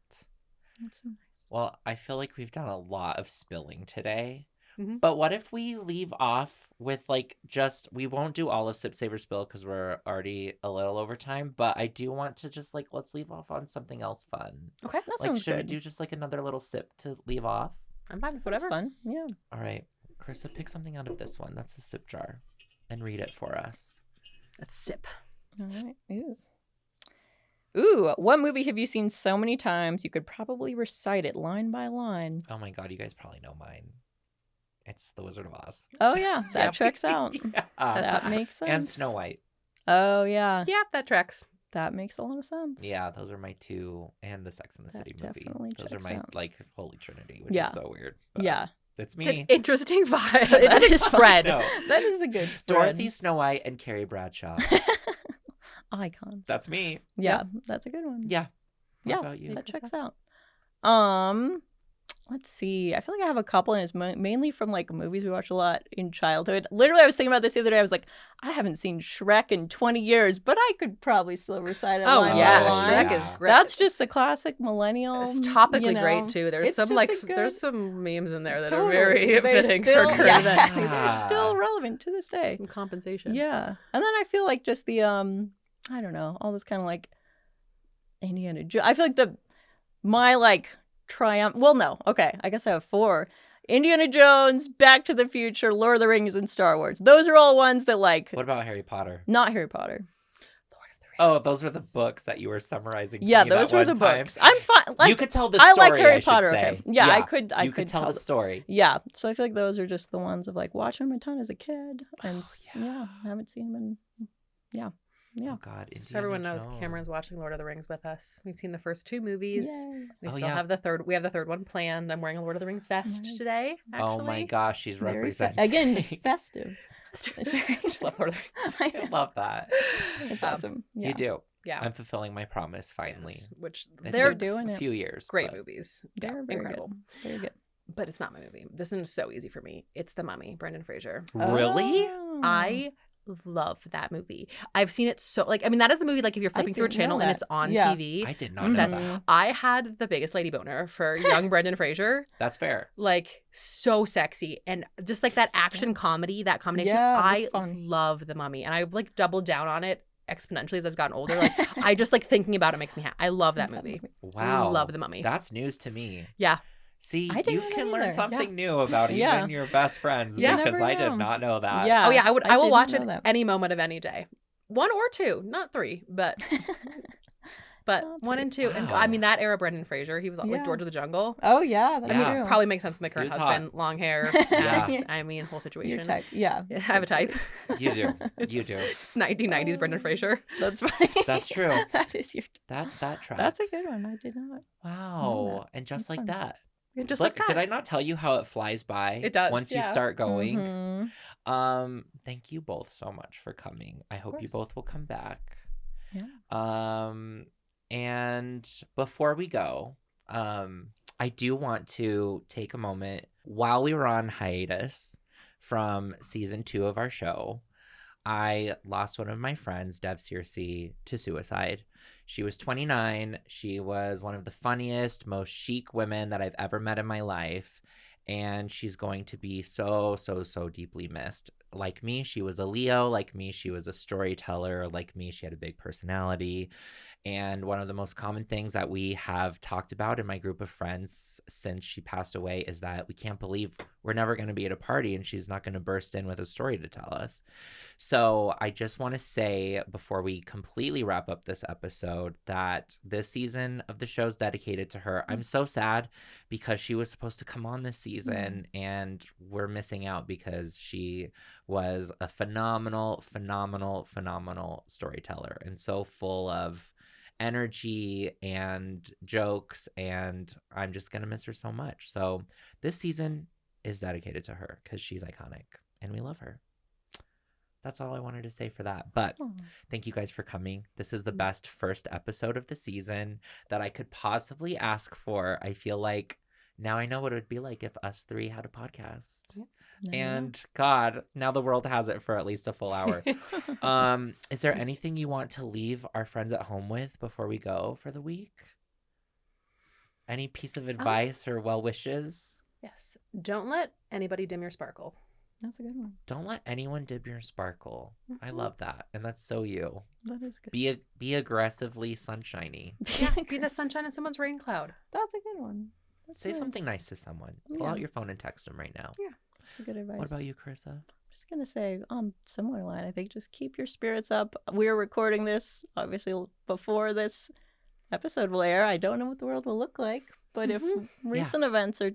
That's so nice. Well, I feel like we've done a lot of spilling today. Mm-hmm. But what if we leave off with like we won't do all of Sip Saver Spill because we're already a little over time, but I do want to just like let's leave off on something else fun. Okay, that like sounds should good. we do just like another little sip to leave off? I'm fine with whatever. Fun. Yeah. All right, Karyssa, pick something out of this one. That's a sip jar, and read it for us. Let's sip. All right. Ooh, what movie have you seen so many times you could probably recite it line by line? Oh my god, you guys probably know mine. It's The Wizard of Oz. Oh yeah, that checks out. That makes sense. And Snow White. Oh yeah. Yeah, that tracks. That makes a lot of sense. Yeah, those are my two, and the Sex and the City movie. Those are my like holy trinity, which is so weird. Yeah. That's me. It's an interesting vibe. That is spread. No. That is a good spread. Dorothy, Snow White, and Carrie Bradshaw. Icons. That's me. Yeah, that's a good one. Yeah. What about you? That checks out. let's see. I feel like I have a couple, and it's mainly from like movies we watched a lot in childhood. Literally, I was thinking about this the other day. I was like, I haven't seen Shrek in 20 years, but I could probably still recite a line. Yeah, Oh, Shrek yeah. is great. That's just a classic millennial. It's topically you know. great too. There's It's some just like a good- there's some memes in there that Totally. are very They're fitting still, for current yeah, events. exactly. They're Yeah. still relevant to this day. Some compensation. Yeah, and then I feel like just the I don't know, all this kind of like Indiana Jones. I feel like my like triumph. Well, no, okay, I guess I have 4: Indiana Jones, Back to the Future, Lord of the Rings, and Star Wars. Those are all ones that like. What about Harry Potter? Not Harry Potter. Lord of the Rings. Oh, those were the books that you were summarizing. To Yeah, me those that were one the time. books. I'm fine. Like, You could tell the I story. like Harry I should Potter. say. Okay. Yeah, I could. You could tell the story. Yeah, so I feel like those are just the ones of like watching them a ton as a kid, and yeah. yeah, I haven't seen them in. Yeah. Oh God, So everyone knows Indiana Cameron's Jones. watching Lord of the Rings with us. We've seen the first 2 movies. Yay. We Oh, still yeah. have the third. We have the third one planned. I'm wearing a Lord of the Rings vest Nice. today. Actually. Oh my gosh, she's Very fe- representing. again, festive. I just love Lord of the Rings. I love that. It's Um, awesome. Yeah. You do. Yeah. I'm fulfilling my promise finally. Yes, which It they're took doing a it. few years. great but- movies. They're Yeah, very incredible. good. Very good. But it's not my movie. This is so easy for me. It's The Mummy, Brendan Fraser. Really? Oh. I love that movie. I've seen it so like I mean that is the movie like if you're flipping through a didn't know channel and that. it's on Yeah. TV. I did not Obsessed. know that. Mhm. I had the biggest lady boner for young Brendan Fraser. That's fair. Like so sexy and just like that action comedy, that combination. Yeah, I that's fun. love The Mummy and I've like doubled down on it exponentially as I've gotten older. Like I just like thinking about it makes me happy. I love that movie. Wow. Love The Mummy. That's news to me. Yeah. See, I you didn't know can that learn either. something new about Yeah. even your best friends Yeah. because Never I did know. not know that. Yeah. Oh yeah, I will didn't watch know it that. any moment of any day. 1 or 2, not 3, but Not 1 and 2. And Wow. I mean that era Brendan Fraser, he was Yeah. like George of the Jungle. Oh yeah, that's Yeah. true. Probably makes sense with my current He was husband. Long hair, Yeah. abs, I mean, whole situation. Your type. Yeah. I have a type. You do. You It's- do. It's 1990s Brendan Fraser. That's funny. That's true. That is your. That tracks. That's a good one. I did not. Wow. And just That's like fun. that. Just Look, like that. did I not tell you how it flies by? It does, Once you yeah. start going. Mhm. Thank you both so much for coming. I hope you course. both will come back. Yeah. And before we go, I do want to take a moment while we were on hiatus from season 2 of our show. I lost one of my friends, Dev Searcey, to suicide. She was 29. She was one of the funniest, most chic women that I've ever met in my life. And she's going to be so, so, so deeply missed. Like me, she was a Leo. Like me, she was a storyteller. Like me, she had a big personality. And one of the most common things that we have talked about in my group of friends since she passed away is that we can't believe we're never going to be at a party and she's not going to burst in with a story to tell us. So I just want to say before we completely wrap up this episode that this season of the show is dedicated to her. I'm so sad because she was supposed to come on this season and we're missing out because she was a phenomenal, phenomenal, phenomenal storyteller and so full of energy and jokes, and I'm just gonna miss her so much. So this season is dedicated to her because she's iconic and we love her. That's all I wanted to say for that. But Aw. thank you guys for coming. This is the best first episode of the season that I could possibly ask for. I feel like now I know what it would be like if us 3 had a podcast. Yeah. And God, now the world has it for at least a full hour. Is there anything you want to leave our friends at home with before we go for the week? Any piece of advice or well wishes? Yes. Don't let anybody dim your sparkle. That's a good one. Don't let anyone dim your sparkle. I Mhm. love that. And that's so you. That is good. Be aggressively sunshiny. Yeah. Be the sunshine in someone's rain cloud. That's a good one. That's Say something nice to someone. Pull Yeah. out your phone and text them right now. That's a good advice. What about you, Karyssa? I'm just gonna say on similar line. I think just keep your spirits up. We're recording this obviously before this episode will air. I don't know what the world will look like, but if recent events are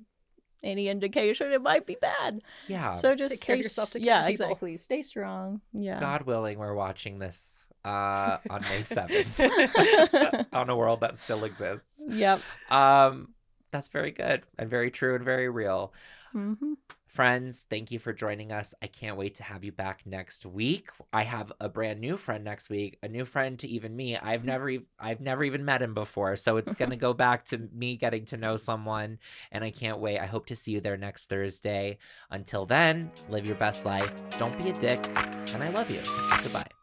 any indication, it might be bad. Yeah. So just Take care of stay yourself, take care yeah, of people. exactly. Stay strong. Yeah. God willing, we're watching this on May 7th on a world that still exists. Yep. That's very good and very true and very real. Mm-hmm. Friends, thank you for joining us. I can't wait to have you back next week. I have a brand new friend next week, a new friend to even me. I've never even met him before, so it's going to go back to me getting to know someone, and I can't wait. I hope to see you there next Thursday. Until then, live your best life. Don't be a dick, and I love you. Goodbye.